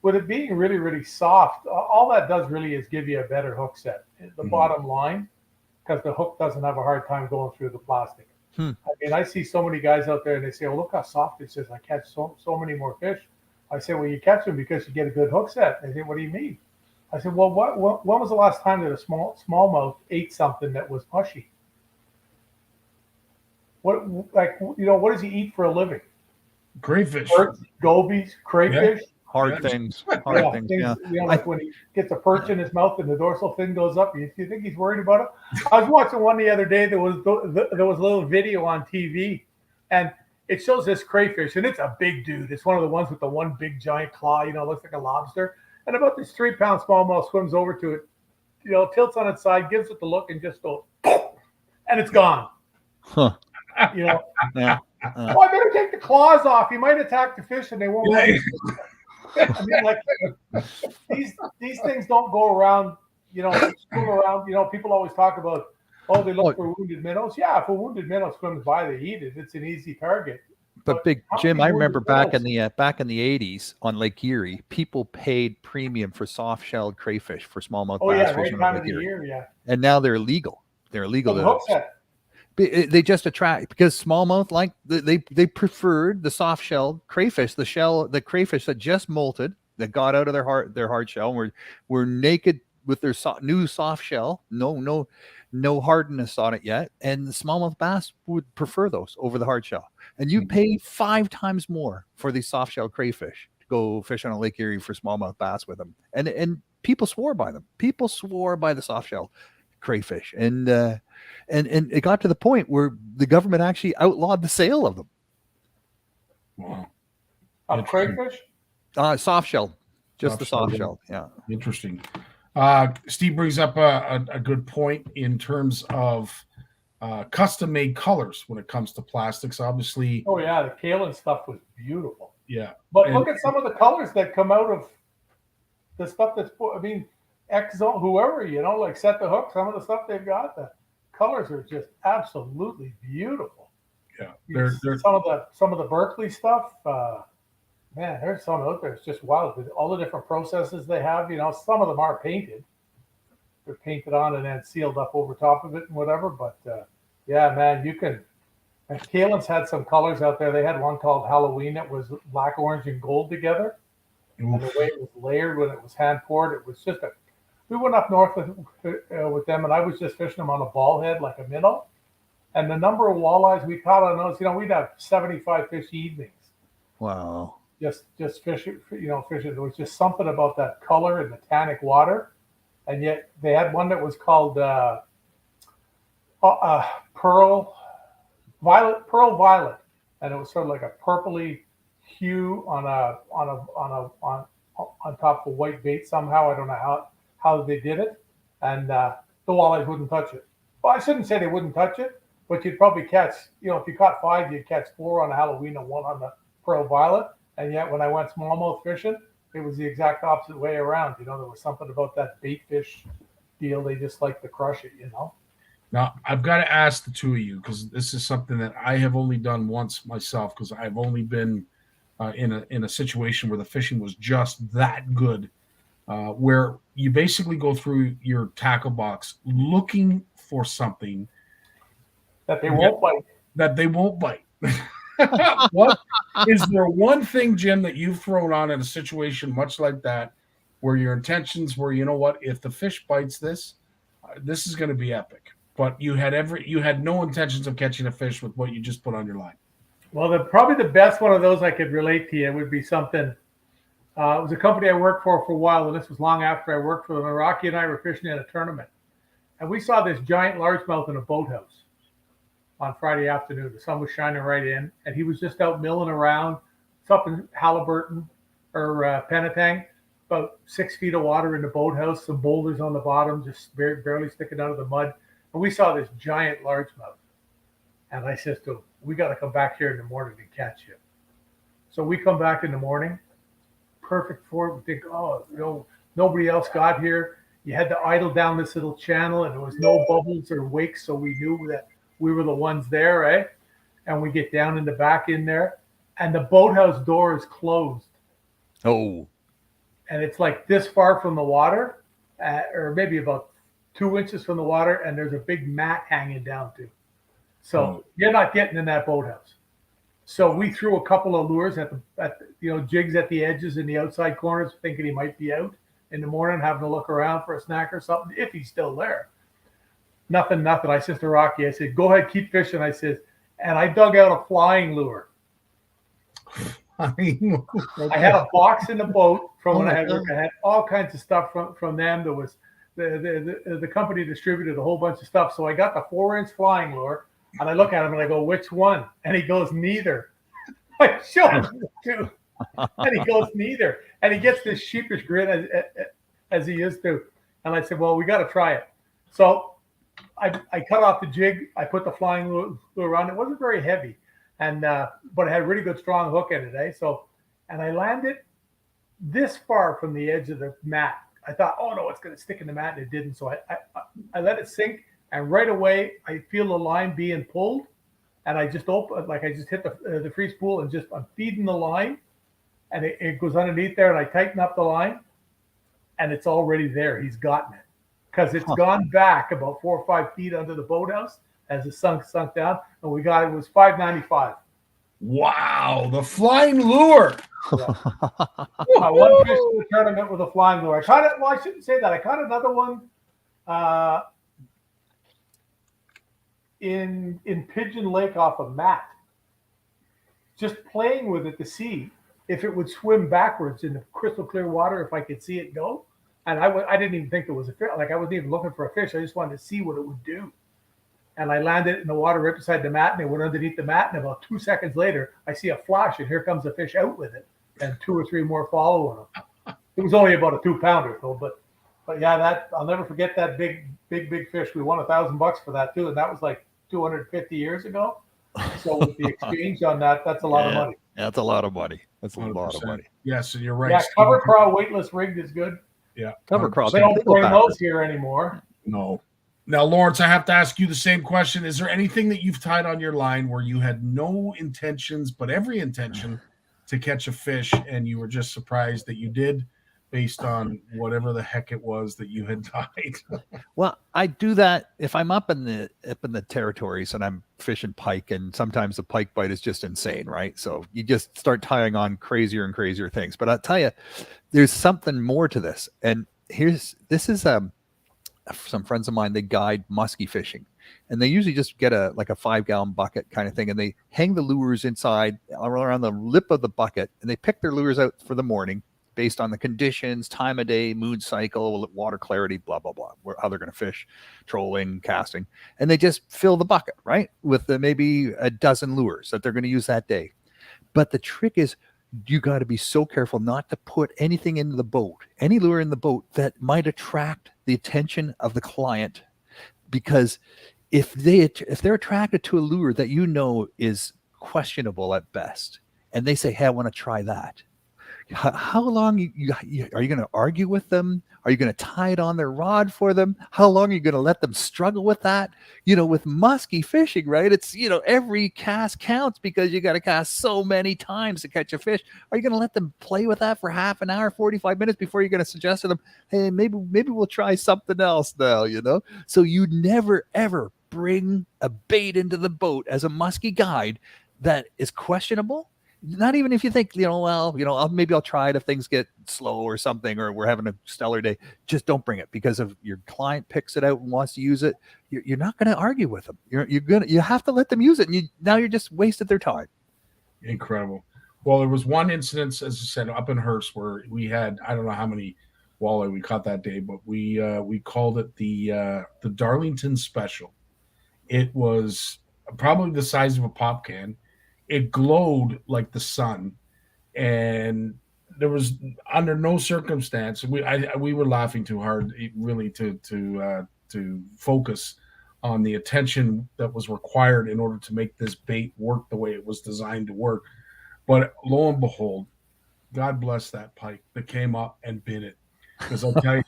with it being really, really soft, all that does really is give you a better hook set. The bottom line, because the hook doesn't have a hard time going through the plastic. I mean, I see so many guys out there and they say, oh, look how soft this is. I catch so many more fish. I say, well, you catch them because you get a good hook set. They say, what do you mean? I said, well, when was the last time that a smallmouth ate something that was mushy? What does he eat for a living? Crayfish. Gobies, crayfish. Yeah. Hard things. Yeah. You know, like when he gets a perch in his mouth and the dorsal fin goes up, you think he's worried about it? I was watching one the other day. There was a little video on TV, and it shows this crayfish, and it's a big dude. It's one of the ones with the one big giant claw, looks like a lobster. And about this 3-pound smallmouth swims over to it, tilts on its side, gives it the look, and just goes, and it's gone. Huh. Yeah. Oh, I better take the claws off. You might attack the fish, and they won't. I mean, like these things don't go around. Swim around. People always talk about, they look for wounded minnows. Yeah, if a wounded minnow swims by, they eat it. It's an easy target. But Big Jim, I remember back in the 80s on Lake Erie, people paid premium for soft-shelled crayfish for smallmouth bass fishing on Lake Erie. Yeah. And now they're illegal. They're illegal. They just attract, because smallmouth, like they preferred the soft-shelled crayfish, the crayfish that just molted, that got out of their hard shell, and were naked with their new soft shell, no hardness on it yet, and the smallmouth bass would prefer those over the hard shell. And you pay 5 times more for these soft shell crayfish to go fish on a Lake Erie for smallmouth bass with them. And people swore by them. People swore by the soft shell crayfish. And it got to the point where the government actually outlawed the sale of them. Wow. Crayfish? Soft shell. Just the soft shell. Yeah. Interesting. Steve brings up a good point in terms of custom-made colors when it comes to plastics. Obviously. Oh yeah, the kaolin stuff was beautiful. Yeah, but look at some of the colors that come out of the stuff that's. I mean, X-Zone, whoever like Set the Hook. Some of the stuff they've got, the colors are just absolutely beautiful. Yeah, there's some of the Berkeley stuff. Man, there's some out there. It's just wild. All the different processes they have. Some of them are painted. They're painted on and then sealed up over top of it and whatever. But yeah, man, you can. And Kaelin's had some colors out there. They had one called Halloween that was black, orange, and gold together. Oof. And the way it was layered when it was hand poured, it was just we went up north with them, and I was just fishing them on a ball head like a minnow. And the number of walleyes we caught on those, we'd have 75 fish evenings. Wow. Just fishing, fishing. There was just something about that color and the tannic water. And yet they had one that was called Pearl Violet, and it was sort of like a purpley hue on top of a white bait somehow. I don't know how they did it, and the walleyes wouldn't touch it. Well, I shouldn't say they wouldn't touch it, but you'd probably catch, if you caught 5, you'd catch 4 on the Halloween and 1 on the Pearl Violet. And yet when I went smallmouth fishing, it was the exact opposite way around. There was something about that bait fish deal. They just like to crush it, Now, I've got to ask the two of you, because this is something that I have only done once myself, because I've only been in a situation where the fishing was just that good, where you basically go through your tackle box looking for something that they won't bite. What is there one thing, Jim, that you've thrown on in a situation much like that, where your intentions were, if the fish bites this is going to be epic, but you had no intentions of catching a fish with what you just put on your line? Well, probably the best one of those I could relate to you would be something. It was a company I worked for a while, and this was long after I worked for them. Rocky and I were fishing in a tournament, and we saw this giant largemouth in a boathouse on Friday afternoon. The sun was shining right in, and he was just out milling around. It's up in Halliburton or Penetang, about 6 feet of water in the boathouse, some boulders on the bottom, just barely sticking out of the mud. And we saw this giant largemouth. And I says to him, we got to come back here in the morning and catch him. So we come back in the morning, perfect for it. We think, nobody else got here. You had to idle down this little channel, and there was no bubbles or wakes, so we knew that we were the ones there, right? And we get down in the back in there, and the boathouse door is closed. Oh. And it's like this far from the water, or maybe about 2 inches from the water, and there's a big mat hanging down too. So you're not getting in that boathouse. So we threw a couple of lures at the jigs at the edges and the outside corners, thinking he might be out in the morning, having to look around for a snack or something, if he's still there. Nothing. I said to Rocky, I said, go ahead, keep fishing. I said, and I dug out a flying lure. I had a box in the boat from when I had work. I had all kinds of stuff from them. There was the company distributed a whole bunch of stuff. So I got the 4-inch flying lure, and I look at him and I go, which one? And he goes, neither. I showed him too. And he goes, neither. And he gets this sheepish grin as he used to. And I said, well, we got to try it. So I cut off the jig. I put the flying lure on. It wasn't very heavy, and but it had a really good strong hook in it. So, and I landed this far from the edge of the mat. I thought, oh no, it's going to stick in the mat, and it didn't. So I let it sink, and right away I feel the line being pulled, and I just I just hit the free spool and I'm feeding the line, and it goes underneath there, and I tighten up the line, and it's already there. He's gotten it because it's gone back about 4 or 5 feet under the boathouse as it sunk down, and we got it was $5.95. Wow, the flying lure. Yeah. One fish in the tournament with a flying lure. I caught it. Well, I shouldn't say that. I caught another one in Pigeon Lake off a mat. Just playing with it to see if it would swim backwards in the crystal clear water, if I could see it go. And I didn't even think there was a fish. Like I wasn't even looking for a fish. I just wanted to see what it would do. And I landed in the water right beside the mat, and it went underneath the mat. And about 2 seconds later, I see a flash, and here comes a fish out with it, and 2 or 3 more following him. It was only about a 2-pounder, though. But yeah, that I'll never forget that big fish. We won $1,000 for that too, and that was like 250 years ago. So with the exchange on that, that's a lot of money. That's a lot of money. That's a 100%. lot of money. Yeah, so you're right. Yeah, cover crawl weightless rigged is good. Yeah, Cover crawl. They don't bring those here anymore. No. Now, Lawrence, I have to ask you the same question. Is there anything that you've tied on your line where you had no intentions, but every intention to catch a fish, and you were just surprised that you did based on whatever the heck it was that you had tied? Well, I do that if I'm up in the territories and I'm fishing pike, and sometimes the pike bite is just insane, right? So you just start tying on crazier and crazier things. But I'll tell you, there's something more to this. And this is some friends of mine, they guide muskie fishing, and they usually just get a 5-gallon bucket kind of thing, and they hang the lures inside around the lip of the bucket, and they pick their lures out for the morning based on the conditions, time of day, mood cycle, water clarity, blah, blah, blah, how they're going to fish, trolling, casting. And they just fill the bucket, right, with maybe a dozen lures that they're going to use that day. But the trick is, you got to be so careful not to put anything into the boat, any lure in the boat that might attract the attention of the client, because if they're attracted to a lure that you know is questionable at best, and they say, hey, I want to try that, how long are you going to argue with them? Are you going to tie it on their rod for them? How long are you going to let them struggle with that? With muskie fishing, right? It's, every cast counts because you got to cast so many times to catch a fish. Are you going to let them play with that for half an hour, 45 minutes before you're going to suggest to them, hey, maybe we'll try something else now, So you never, ever bring a bait into the boat as a muskie guide that is questionable. Not even if you think, maybe I'll try it if things get slow or something, or we're having a stellar day. Just don't bring it, because if your client picks it out and wants to use it, you're not going to argue with them. You have to let them use it, and now you're just wasted their time. Incredible. Well, there was one incident, as I said, up in Hearst, where we had, I don't know how many walleye we caught that day, but we called it the Darlington Special. It was probably the size of a pop can. It glowed like the sun, and there was under no circumstance. We were laughing too hard, really, to focus on the attention that was required in order to make this bait work the way it was designed to work. But lo and behold, God bless that pike that came up and bit it. Because I'll tell you,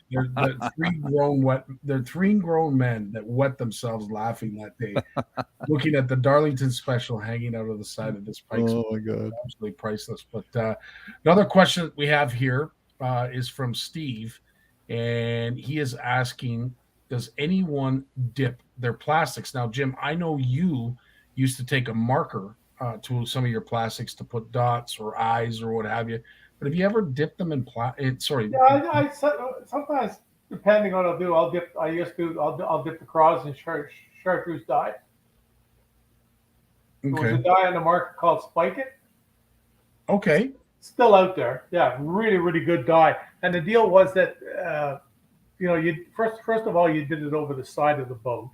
they're 3 grown men that wet themselves laughing that day, looking at the Darlington Special hanging out of the side of this pike. Oh my God, absolutely priceless. But another question that we have here is from Steve, and he is asking, does anyone dip their plastics? Now, Jim, I know you used to take a marker to some of your plastics to put dots or eyes or what have you. But have you ever dipped them in sorry? Yeah, I sometimes, depending on what I'll do, I'll dip the craws in chartreuse dye. Okay. There was a dye on the market called Spike It. Okay. Still out there. Yeah, really, really good dye. And the deal was that you first of all, you did it over the side of the boat.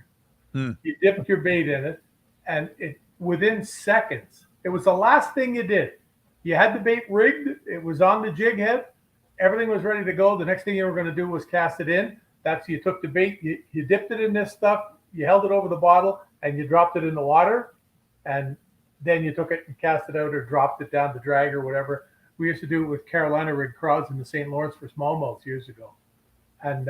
You dipped your bait in it, and within seconds It was the last thing you did. You had the bait rigged. It was on the jig head. Everything was ready to go. The next thing you were going to do was cast it in. That's you took the bait, you dipped it in this stuff, you held it over the bottle, and you dropped it in the water. And then you took it and cast it out or dropped it down the drag or whatever. We used to do it with Carolina rig crawls in the St. Lawrence for smallmouths years ago. And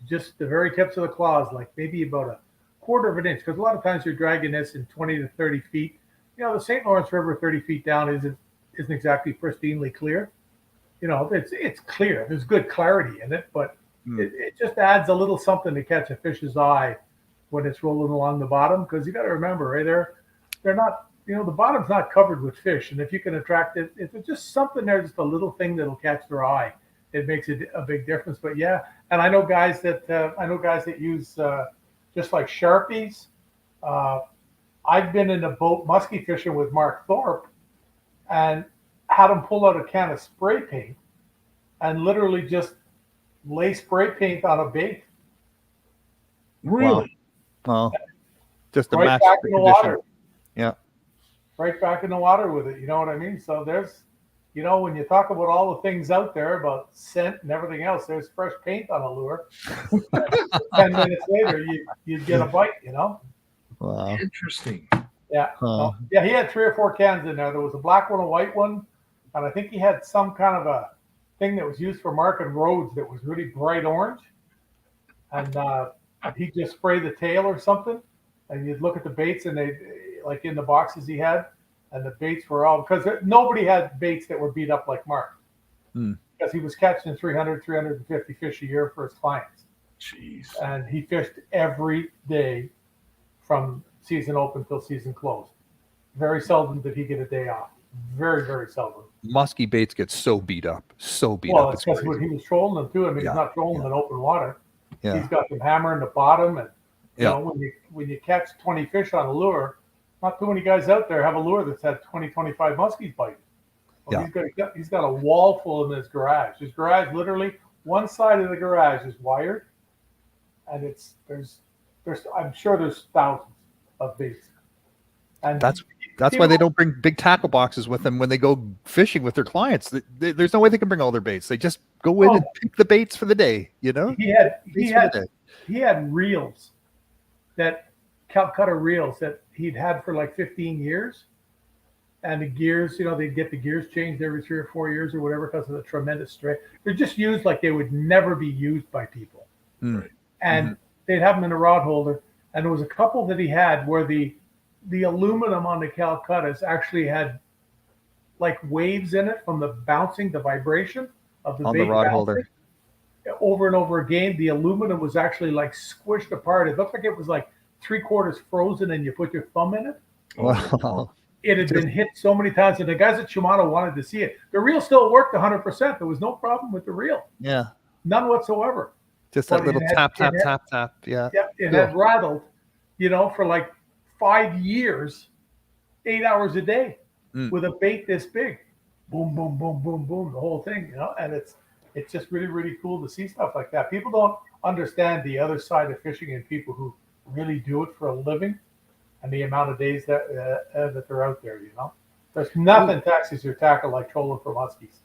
just the very tips of the claws, like maybe about a quarter of an inch, because a lot of times you're dragging this in 20 to 30 feet. You know, the St. Lawrence River 30 feet down isn't exactly pristinely clear. You know, it's clear. There's good clarity in it, but it just adds a little something to catch a fish's eye when it's rolling along the bottom. Because you got to remember, right, they're not, you know, the bottom's not covered with fish, and if you can attract it, if it's just something there, just a little thing that'll catch their eye, it makes a big difference. But yeah, and I know guys that use just like Sharpies. I've been in a boat muskie fishing with Mark Thorpe, and had him pull out a can of spray paint and literally just lay spray paint on a bait. Really? Well, just to right match back the in the condition. water. Yeah. Right back in the water with it. You know what I mean? So there's, you know, when you talk about all the things out there about scent and everything else, there's fresh paint on a lure. 10 minutes later, you'd get a bite, you know? Wow. Interesting. Yeah. Yeah, he had 3 or 4 cans in there. There was a black one, a white one, and I think he had some kind of a thing that was used for marking roads that was really bright orange. And he'd just spray the tail or something, and you'd look at the baits, and they, like in the boxes he had, and the baits were all, because nobody had baits that were beat up like Mark. Because he was catching 300, 350 fish a year for his clients. Jeez. And he fished every day from season open till season closed. Very seldom did he get a day off. Very, very seldom. Musky baits get so beat up. Well, it's because he was trolling them too. I mean, he's not trolling them in open water. Yeah. He's got them hammering the bottom, and you know, when you catch 20 fish on a lure, not too many guys out there have a lure that's had 20, 25 muskies bite. Well, he's got a wall full in his garage. His garage, literally, one side of the garage is wired, and there's I'm sure there's thousands of baits. And that's why they don't bring big tackle boxes with them when they go fishing with their clients. There's no way they can bring all their baits. They just go in and pick the baits for the day, you know? He had reels, that Calcutta reels that he'd had for like 15 years. And the gears, you know, they'd get the gears changed every 3 or 4 years or whatever because of the tremendous strength. They're just used like they would never be used by people. And they'd have them in a rod holder. And there was a couple that he had where the aluminum on the Calcuttas actually had like waves in it from the bouncing, the vibration of the on bait the rod bouncing. holder. Over and over again, the aluminum was actually like squished apart. It looked like it was like 3/4 frozen, and you put your thumb in it. Wow. It had been hit so many times, and the guys at Shimano wanted to see it. The reel still worked 100%. There was no problem with the reel. Yeah. None whatsoever. Just that little tap. Yeah. Yep. It had rattled, you know, for like 5 years, 8 hours a day with a bait this big. Boom, boom, boom, boom, boom, the whole thing, you know, and it's just really, really cool to see stuff like that. People don't understand the other side of fishing and people who really do it for a living and the amount of days that they're out there, you know. There's nothing taxes your tackle like trolling for muskies.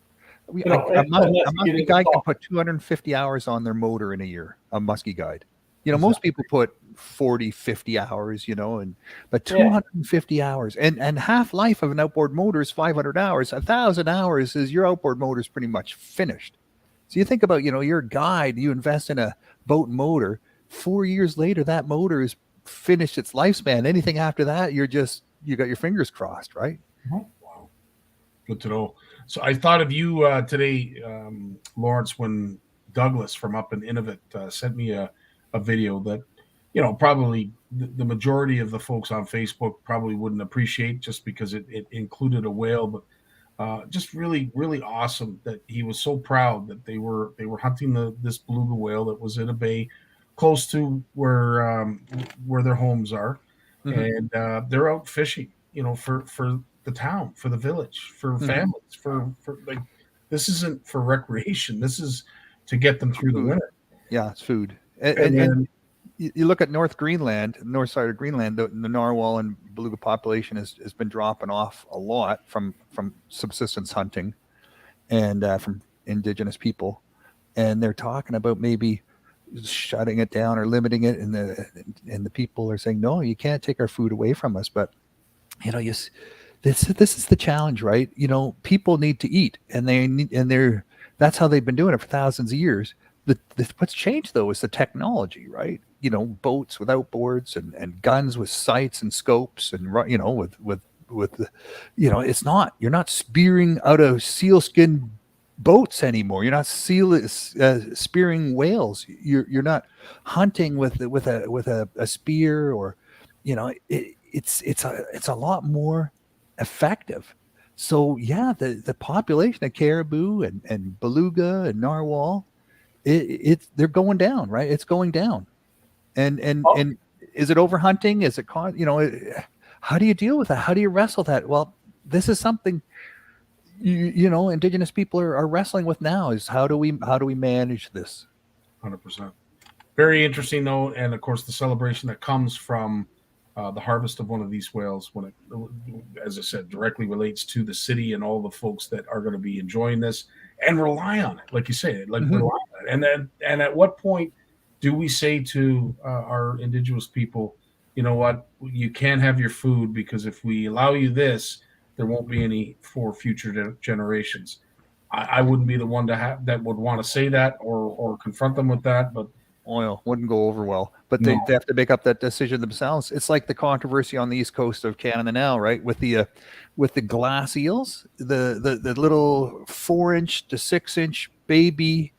A muskie guide can put 250 hours on their motor in a year, a muskie guide. You know, most people put 40, 50 hours, you know, but 250 hours and half life of an outboard motor is 500 hours. 1,000 hours is your outboard motor is pretty much finished. So you think about, you know, your guide, you invest in a boat motor, 4 years later, that motor is finished its lifespan. Anything after that, you got your fingers crossed, right? Wow. Good to know. So I thought of you today, Lawrence, when Douglas from up in Innovate sent me a video that, you know, probably the majority of the folks on Facebook probably wouldn't appreciate just because it included a whale, but just really, really awesome that he was so proud that they were hunting this beluga whale that was in a bay close to where their homes are, and they're out fishing, you know, for the town, for the village, for families, for like, this isn't for recreation. This is to get them through the winter. Yeah, it's food. And then you look at north side of Greenland, the narwhal and beluga population has been dropping off a lot from subsistence hunting and from indigenous people, and they're talking about maybe shutting it down or limiting it, and the people are saying, no, you can't take our food away from us. But this is the challenge, right? People need to eat, and that's how they've been doing it for thousands of years. What's changed though is the technology, right? Boats with outboards and guns with sights and scopes, and it's not, you're not spearing out of sealskin boats anymore. You're not spearing whales. You're not hunting with a spear, or it's a lot more effective. So yeah, the population of caribou and beluga and narwhal, they're going down, right? It's going down. And is it overhunting? Is it how do you deal with that? How do you wrestle that? Well, this is something indigenous people are wrestling with now, is how do we manage this? 100%. Very interesting though, and of course the celebration that comes from the harvest of one of these whales, when it, as I said, directly relates to the city and all the folks that are going to be enjoying this and rely on it, like you say, rely on it. And at what point do we say to our indigenous people, you know what, you can't have your food, because if we allow you this, there won't be any for future generations? I wouldn't be the one that would want to say that or confront them with that, but oil wouldn't go over well. But they have to make up that decision themselves. It's like the controversy on the east coast of Canada now, right? With the glass eels, the little 4-inch to 6-inch baby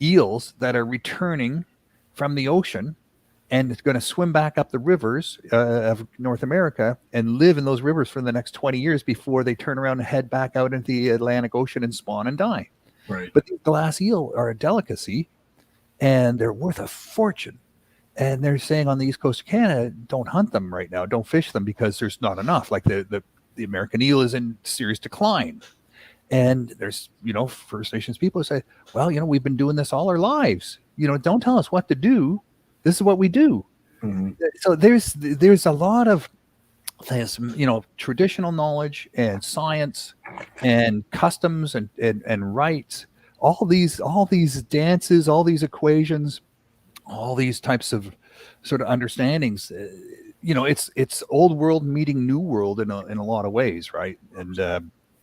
eels that are returning from the ocean, and it's going to swim back up the rivers of North America and live in those rivers for the next 20 years before they turn around and head back out into the Atlantic Ocean and spawn and die. Right. But the glass eel are a delicacy, and they're worth a fortune. And they're saying on the east coast of Canada, don't hunt them right now, don't fish them, because there's not enough. Like the American eel is in serious decline. And there's, First Nations people who say, well, we've been doing this all our lives. Don't tell us what to do. This is what we do. Mm-hmm. So there's a lot of this, traditional knowledge and science and customs and rights, all these dances, all these equations, all these types of sort of understandings. It's old world meeting new world in a lot of ways, right? And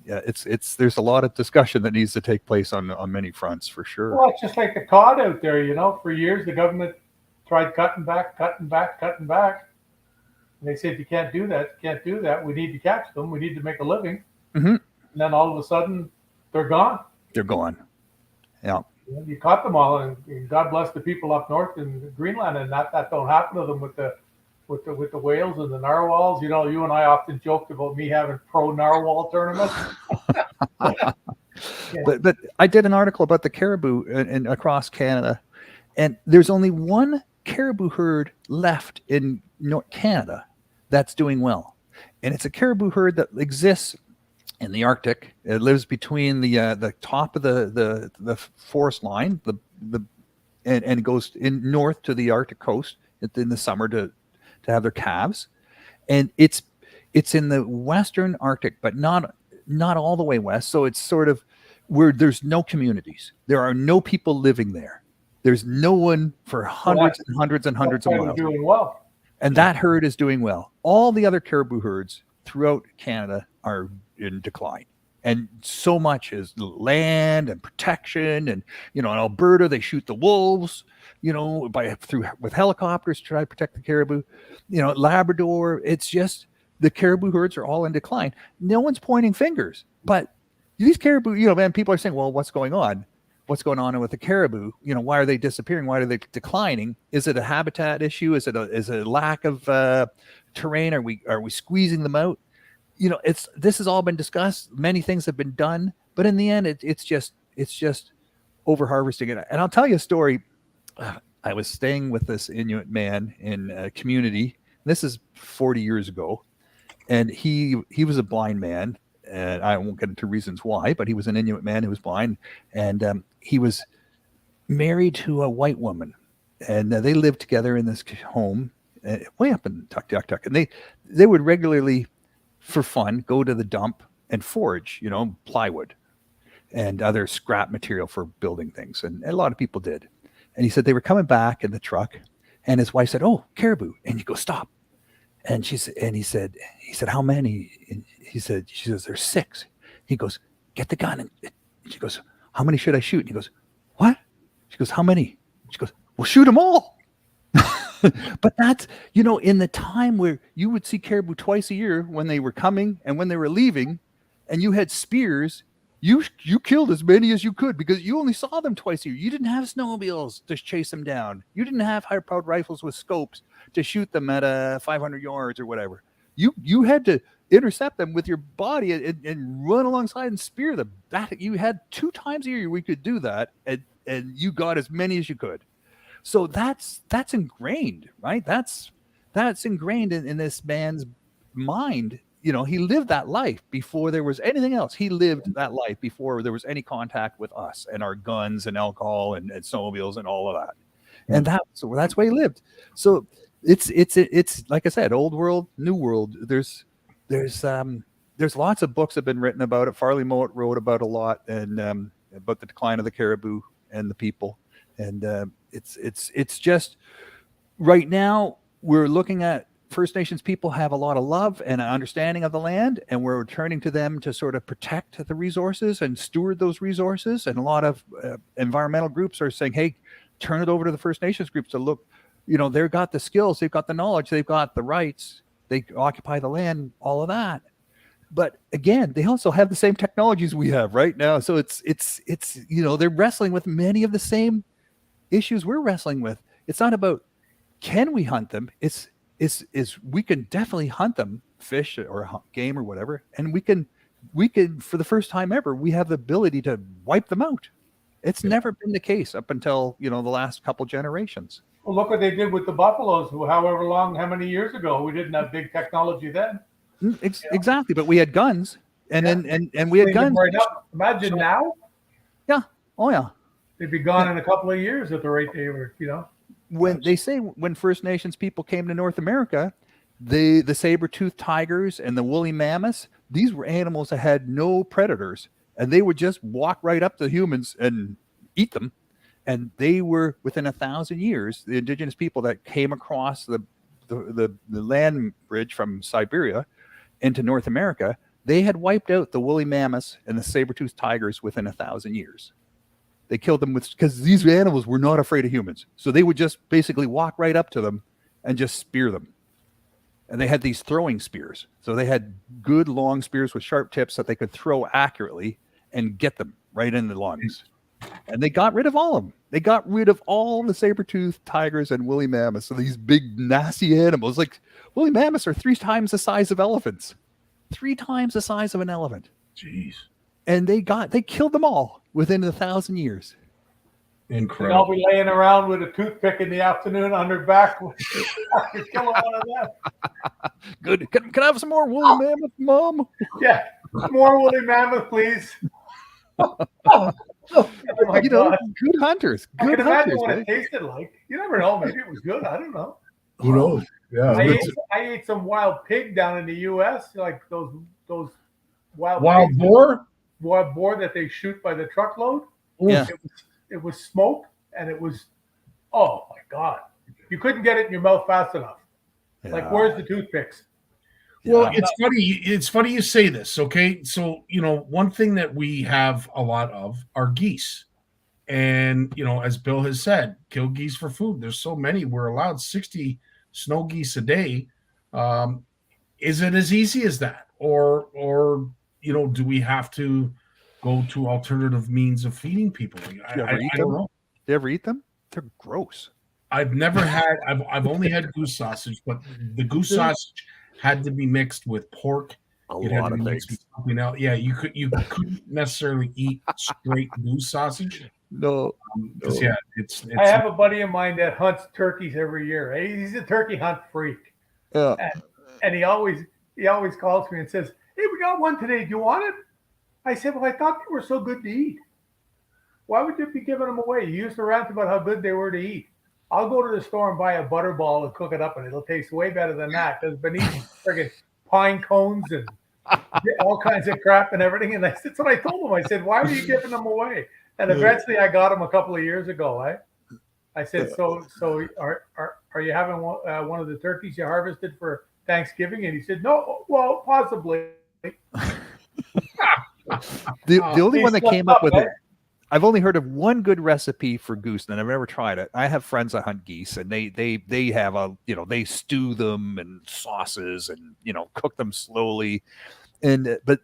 there's a lot of discussion that needs to take place on many fronts, for sure. Well, it's just like the cod out there. For years the government tried cutting back. And they said, you can't do that. We need to catch them. We need to make a living. Mm-hmm. And then all of a sudden, they're gone. They're gone. Yeah. You caught them all, and God bless the people up north in Greenland, and that don't happen to them with the whales and the narwhals. You and I often joked about me having pro narwhal tournaments. Yeah. But I did an article about the caribou across Canada, and there's only one caribou herd left in Canada that's doing well, and it's a caribou herd that exists in the Arctic. It lives between the top of the forest line, and goes in north to the Arctic coast in the summer to have their calves, and it's in the western Arctic, but not all the way west. So it's sort of where there's no communities. There are no people living there. There's no one for hundreds and hundreds and hundreds of miles. Doing well. And that herd is doing well. All the other caribou herds throughout Canada are in decline. And so much is land and protection. And, in Alberta, they shoot the wolves, with helicopters to try to protect the caribou. Labrador, it's just the caribou herds are all in decline. No one's pointing fingers. But these caribou, people are saying, well, what's going on? What's going on with the caribou? Why are they disappearing? Why are they declining? Is it a habitat issue? Is it a lack of terrain? Are we squeezing them out? This has all been discussed. Many things have been done, but in the end, it's just over harvesting it. And I'll tell you a story. I was staying with this Inuit man in a community. This is 40 years ago, and he was a blind man. And I won't get into reasons why, but he was an Inuit man who was blind, and he was married to a white woman, and they lived together in this home way up in Tuk, and they would regularly, for fun, go to the dump and forage, plywood and other scrap material for building things, and a lot of people did. And he said they were coming back in the truck, and his wife said, "Oh, caribou," and you go, "Stop." And he said, "How many?" And she says, "There's 6." He goes, "Get the gun." And she goes, "How many should I shoot?" And he goes, "What?" She goes, "How many?" She goes, "Well, shoot them all." But that's, in the time where you would see caribou twice a year, when they were coming and when they were leaving, and you had spears, you killed as many as you could because you only saw them twice a year. You didn't have snowmobiles to chase them down. You didn't have high-powered rifles with scopes to shoot them at 500 yards or whatever. You had to intercept them with your body and run alongside and spear them. That you had 2 times a year we could do that, and you got as many as you could. So that's ingrained, right? That's ingrained in this man's mind. He lived that life before there was anything else. He lived that life before there was any contact with us and our guns and alcohol and snowmobiles and all of that. And that's why he lived. So it's like I said, old world, new world. There's lots of books have been written about it. Farley Mowat wrote about a lot, and about the decline of the caribou and the people. And it's just right now we're looking at First Nations people have a lot of love and an understanding of the land, and we're turning to them to sort of protect the resources and steward those resources. And a lot of environmental groups are saying, "Hey, turn it over to the First Nations groups to look. They've got the skills, they've got the knowledge, they've got the rights, they occupy the land, all of that." But again, they also have the same technologies we have right now. So it's they're wrestling with many of the same issues we're wrestling with. It's not about can we hunt them. It's we can definitely hunt them, fish or game or whatever, and we can for the first time ever we have the ability to wipe them out. It's never been the case up until the last couple generations. Well, look what they did with the buffaloes. How many years ago? We didn't have big technology then. Exactly, but we had guns, and we had guns. Right up. Imagine now. Yeah. Oh yeah. They'd be gone in a couple of years at the rate they were. When they say when First Nations people came to North America, the saber-toothed tigers and the woolly mammoths, these were animals that had no predators, and they would just walk right up to humans and eat them. And they were within 1,000 years, the indigenous people that came across the land bridge from Siberia into North America, they had wiped out the woolly mammoths and the saber-toothed tigers within 1,000 years. They killed them because these animals were not afraid of humans. So they would just basically walk right up to them and just spear them. And they had these throwing spears. So they had good long spears with sharp tips that they could throw accurately and get them right in the lungs. And they got rid of all of them. They got rid of all the saber-toothed tigers and woolly mammoths. So these big, nasty animals, like woolly mammoths are 3 times the size of elephants. 3 times the size of an elephant. Jeez. And they killed them all within 1,000 years. Incredible. I'll be laying around with a toothpick in the afternoon on their back. Killing one of them. Good. Can I have some more woolly mammoth, Mom? Yeah, more woolly mammoth, please. Oh good hunters. I can imagine what right? it tasted like. You never know. Maybe it was good. I don't know. Who knows? Yeah. I ate some wild pig down in the U.S. Like those wild boar. Wild boar that they shoot by the truckload. Yeah. It was smoke, and it was, oh my God, you couldn't get it in your mouth fast enough. Yeah. Like, where's the toothpicks? Well, it's funny. It's funny you say this. Okay, so one thing that we have a lot of are geese, and as Bill has said, kill geese for food. There's so many. We're allowed 60 snow geese a day. Is it as easy as that, or do we have to go to alternative means of feeding people? I don't know. Do you ever eat them? They're gross. I've never had. I've only had goose sausage, but the goose sausage had to be mixed with pork. A lot of things. Yeah, you couldn't necessarily eat straight goose sausage. No. Yeah, it's. I have a buddy of mine that hunts turkeys every year. He's a turkey hunt freak. Yeah. And he always calls me and says, "Hey, we got one today. Do you want it?" I said, "Well, I thought they were so good to eat. Why would you be giving them away?" You used to rant about how good they were to eat. I'll go to the store and buy a butterball and cook it up, and it'll taste way better than that. Because been eating friggin' pine cones and all kinds of crap and everything. And that's what I told him. I said, "Why are you giving them away?" And eventually, I got them a couple of years ago. I said, "So are you having one of the turkeys you harvested for Thanksgiving?" And he said, "No, well, possibly." The only one that came up with it, I've only heard of one good recipe for goose, and I've never tried it. I have friends that hunt geese, and they have they stew them and sauces and cook them slowly, but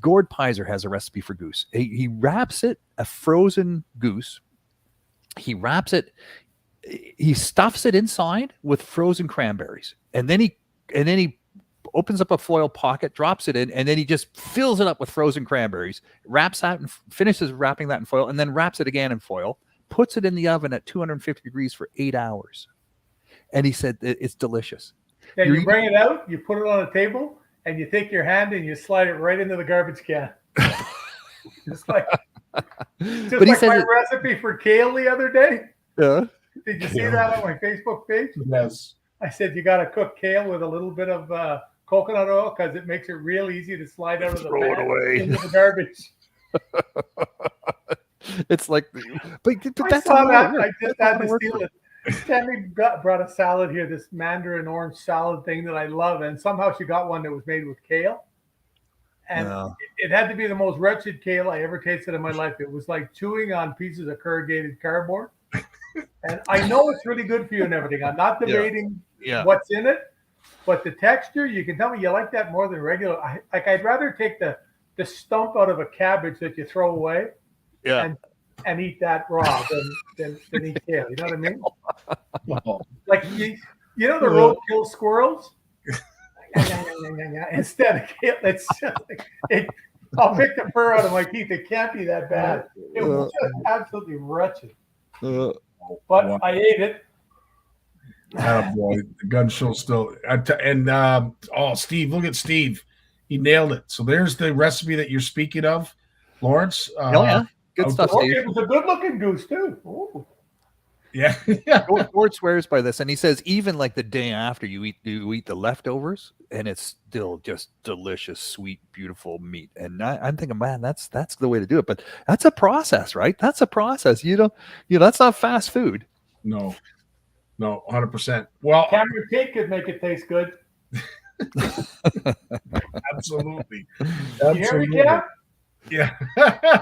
Gord Pizer has a recipe for goose. He wraps it, a frozen goose. He wraps it, he stuffs it inside with frozen cranberries, and then he opens up a foil pocket, drops it in, and then he just fills it up with frozen cranberries, wraps that and finishes wrapping that in foil, and then wraps it again in foil, puts it in the oven at 250 degrees for 8 hours. And he said it's delicious. And you bring it out, you put it on a table, and you take your hand and you slide it right into the garbage can. Just like my recipe for kale the other day. Yeah. Did you see that on my Facebook page? Yes. I said you got to cook kale with a little bit of coconut oil because it makes it real easy to slide out of the pan into the garbage. It's like, but that's I saw that. I just had to steal it. Tammy brought a salad here, this mandarin orange salad thing that I love, and somehow she got one that was made with kale. And it had to be the most wretched kale I ever tasted in my life. It was like chewing on pieces of corrugated cardboard. And I know it's really good for you and everything. I'm not debating what's in it, but the texture, you can tell me you like that more than regular. I'd rather take the stump out of a cabbage that you throw away and eat that raw than eat kale. You know what I mean? Like, you know the roadkill squirrels? Instead of kale, it's just I'll pick the fur out of my teeth. It can't be that bad. It was just absolutely wretched. But I ate it. Boy, the gun show still. Steve, look at Steve. He nailed it. So there's the recipe that you're speaking of, Lawrence. Good stuff, Steve. It was a good-looking goose too. Ooh. Yeah. Gord swears by this, and he says even like the day after you eat the leftovers, and it's still just delicious, sweet, beautiful meat. And I'm thinking, man, that's the way to do it. But that's a process, right? That's a process. That's not fast food. No, 100%. Well, Cameron cake could make it taste good. Absolutely. You hear me, Cam? Yeah.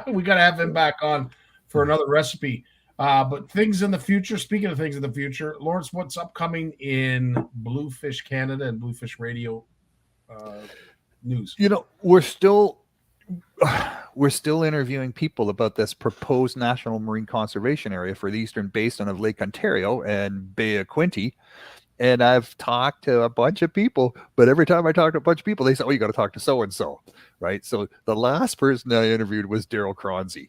We got to have him back on for another recipe. But things in the future, speaking of things in the future, Lawrence, what's upcoming in Bluefish Canada and Bluefish Radio news? We're still interviewing people about this proposed National Marine Conservation Area for the eastern basin of Lake Ontario and Bay of Quinte. And I've talked to a bunch of people, but every time I talk to a bunch of people, they say, "Oh, you got to talk to so-and-so," right? So the last person I interviewed was Daryl Cronzy.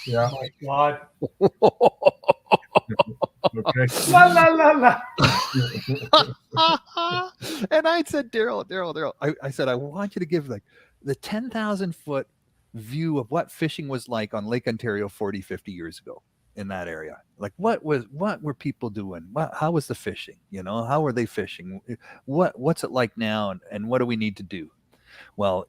Yeah. Oh my God. Okay. La la la la. And I said, Daryl, I said, I want you to give like the 10,000-foot view of what fishing was like on Lake Ontario 40, 50 years ago in that area. Like what were people doing? How was the fishing? How were they fishing? What's it like now? And what do we need to do? Well,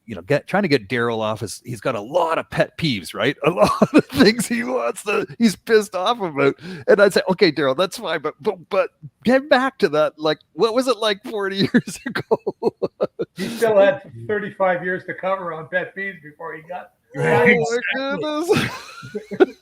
trying to get Daryl off he's got a lot of pet peeves, right? A lot of things he's pissed off about. And I'd say, okay, Daryl, that's fine, but get back to that. Like, what was it like 40 years ago? He still had 35 years to cover on pet peeves before he got. Oh my goodness.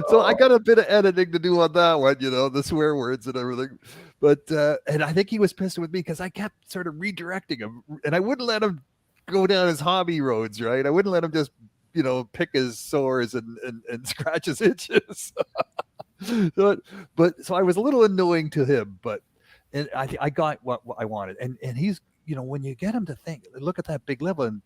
So I got a bit of editing to do on that one, the swear words and everything. But and I think he was pissed with me because I kept sort of redirecting him, and I wouldn't let him go down his hobby roads, right? I wouldn't let him just pick his sores and scratch his itches. So I was a little annoying to him, but I got what I wanted, and he's when you get him to think, look at that big level and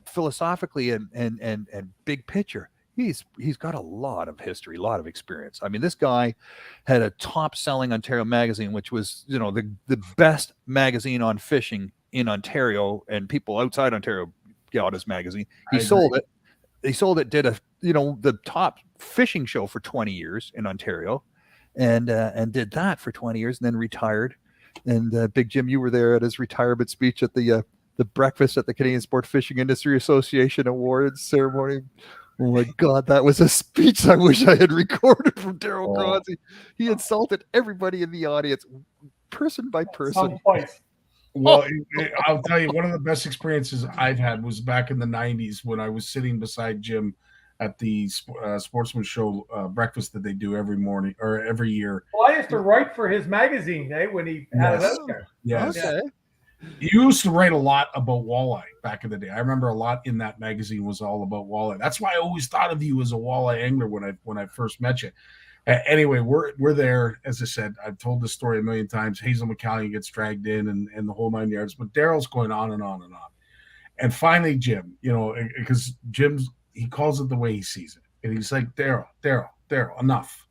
philosophically and big picture. He's got a lot of history, a lot of experience. I mean, this guy had a top-selling Ontario magazine, which was, the best magazine on fishing in Ontario, and people outside Ontario got his magazine. He sold it. Did the top fishing show for 20 years in Ontario. and did that for 20 years and then retired. And Big Jim, you were there at his retirement speech at the breakfast at the Canadian Sport Fishing Industry Association Awards ceremony. Oh my God, that was a speech I wish I had recorded from Daryl Gronzi. He insulted everybody in the audience, person by person. Well, I'll tell you, one of the best experiences I've had was back in the 90s when I was sitting beside Jim at the Sportsman Show breakfast that they do every morning or every year. Well, I used to write for his magazine, when he had it out there. Yes. Okay. You used to write a lot about walleye back in the day. I remember a lot in that magazine was all about walleye. That's why I always thought of you as a walleye angler when I first met you. Anyway, we're there. As I said, I've told this story a million times. Hazel McLaughlin gets dragged in and the whole 9 yards, but Daryl's going on and on and on. And finally, Jim, because he calls it the way he sees it. And he's like, Daryl, enough.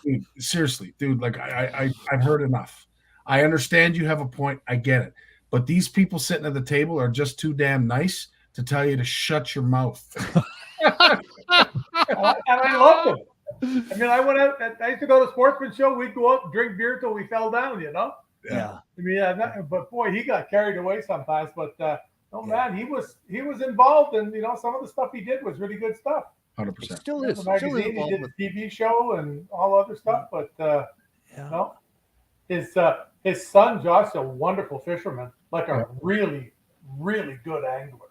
Dude, seriously, dude, like I've heard enough. I understand you have a point. I get it. But these people sitting at the table are just too damn nice to tell you to shut your mouth. And I loved him. I mean, I went out. I used to go to Sportsman Show. We'd go out and drink beer till we fell down. Yeah. I mean, but boy, he got carried away sometimes. But man, he was involved, and some of the stuff he did was really good stuff. 100%. Still is. The magazine, he did the TV show and all other stuff. But his son Josh is a wonderful fisherman, like a really, really good angler.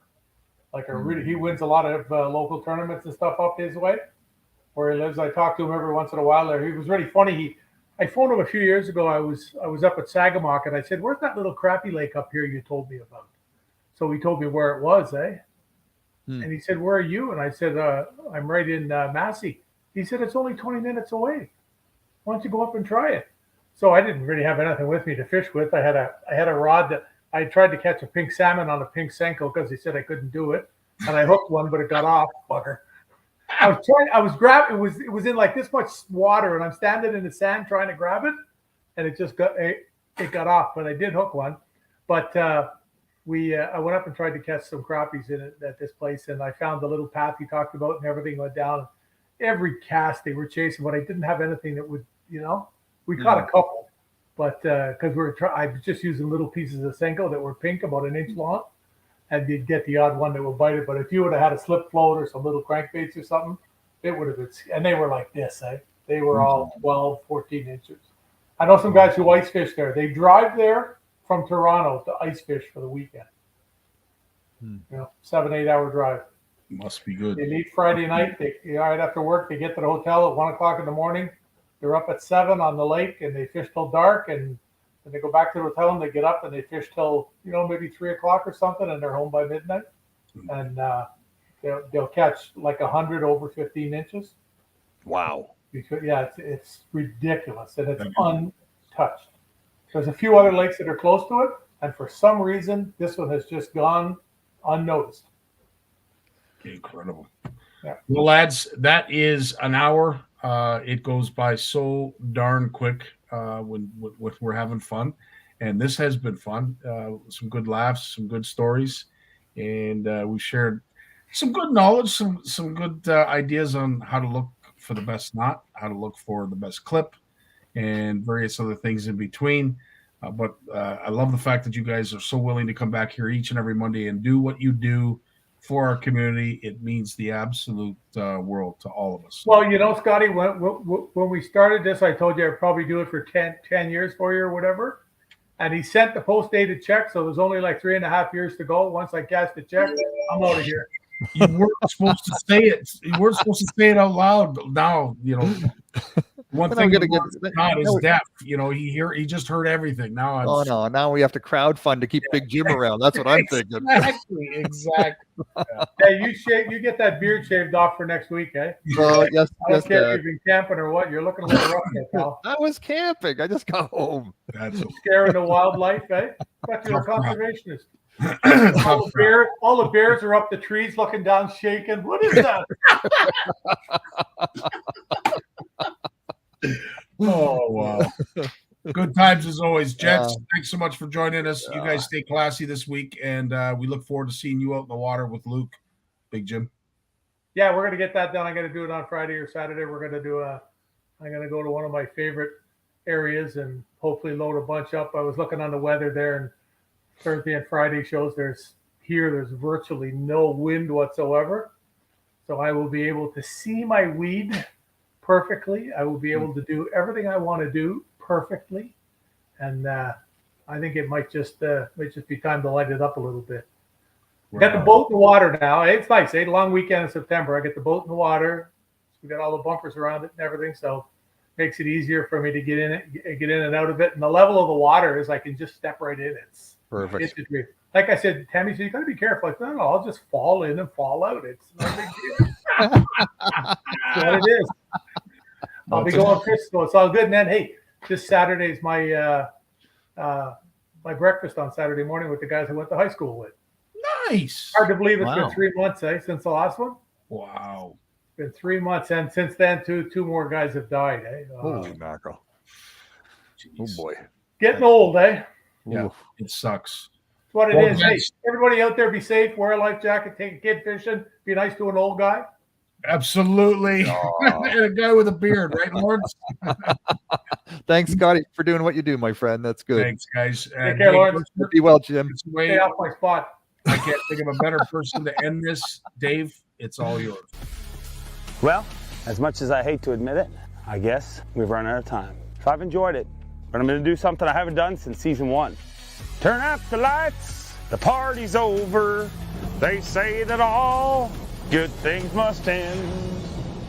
He wins a lot of local tournaments and stuff up his way where he lives. I talk to him every once in a while there. He was really funny. I phoned him a few years ago. I was up at Sagamok and I said, "Where's that little crappie lake up here you told me about?" So he told me where it was, And he said, "Where are you?" And I said, "I'm right in Massey." He said, "It's only 20 minutes away. Why don't you go up and try it?" So I didn't really have anything with me to fish with. I had a rod that I tried to catch a pink salmon on a pink Senko because he said I couldn't do it, and I hooked one, but it got off. Bugger. I was grabbing. It was in like this much water, and I'm standing in the sand trying to grab it, and it just got off. But I did hook one. But I went up and tried to catch some crappies at this place, and I found the little path he talked about, and everything went down. Every cast they were chasing, but I didn't have anything that would, we caught a couple, but because I was just using little pieces of Senko that were pink, about an inch long, and you'd get the odd one that would bite it. But if you would have had a slip float or some little crankbaits or something, it would have been. And they were like this, They were all 12, 14 inches. I know some guys who ice fish there. They drive there from Toronto to ice fish for the weekend. 7-8 hour drive. Must be good. They leave Friday night. Right after work, they get to the hotel at 1 o'clock in the morning. They're up at 7 on the lake, and they fish till dark, and then they go back to the hotel, and they get up, and they fish till, maybe 3 o'clock or something, and they're home by midnight. And they'll catch like 100 over 15 inches. Wow. It's ridiculous, and it's untouched. There's a few other lakes that are close to it, and for some reason, this one has just gone unnoticed. Incredible. Yeah. Well, lads, that is an hour. It goes by so darn quick when we're having fun, and this has been fun. Some good laughs, some good stories, and we shared some good knowledge, some good ideas on how to look for the best knot, how to look for the best clip, and various other things in between. But I love the fact that you guys are so willing to come back here each and every Monday and do what you do for our community. It means the absolute world to all of us. Well, Scottie, when we started this, I told you I'd probably do it for 10 years for you or whatever. And he sent the post-dated check, so there's only like 3.5 years to go. Once I cash the check, I'm out of here. You weren't supposed to say it. You weren't supposed to say it out loud. But now, one thing not is deaf. He just heard everything. Now now we have to crowdfund to keep Big Jim around. That's what I'm thinking. Exactly. Hey, you get that beard shaved off for next week, eh? Yes. I don't care if you've been camping or what. You're looking a little rough there, pal. I was camping. I just got home. That's scaring the wildlife, eh? But you're a conservationist. All the bears are up the trees looking down, shaking. What is that? Oh, wow. Good times as always. Jets, thanks so much for joining us. You guys stay classy this week, and we look forward to seeing you out in the water with Luke. Big Jim. Yeah, we're going to get that done. I'm going to do it on Friday or Saturday. We're going to do I'm going to go to one of my favorite areas and hopefully load a bunch up. I was looking on the weather there, and Thursday and Friday shows there's virtually no wind whatsoever. So I will be able to see my weed perfectly. I will be able to do everything I want to do perfectly. And I think it might just be time to light it up a little bit. Wow. Got the boat in the water now. It's nice. Long weekend in September. I get the boat in the water. We got all the bumpers around it and everything, so makes it easier for me to get in and out of it. And the level of the water is I can just step right in. It's perfect. Like I said, Tammy said, you got to be careful. Like, no, I'll just fall in and fall out. It's no big deal. That's what it is. I'll be going fishing, so it's all good. And then, hey, this Saturday is my my breakfast on Saturday morning with the guys I went to high school with. Nice. Hard to believe it's been 3 months, since the last one. Wow. It's been 3 months, and since then, two more guys have died. Holy mackerel! Oh boy, getting old, eh? Yeah, it sucks. That's what it is. Hey, everybody out there, be safe. Wear a life jacket. Take a kid fishing. Be nice to an old guy. Absolutely. And a guy with a beard, right, Lawrence? Thanks, Scottie, for doing what you do, my friend. That's good. Thanks, guys. Take care, Lawrence. Be well, Jim. Stay off my spot. I can't think of a better person to end this. Dave, it's all yours. Well, as much as I hate to admit it, I guess we've run out of time. So I've enjoyed it, but I'm going to do something I haven't done since season 1. Turn out the lights, the party's over. They say that all good things must end.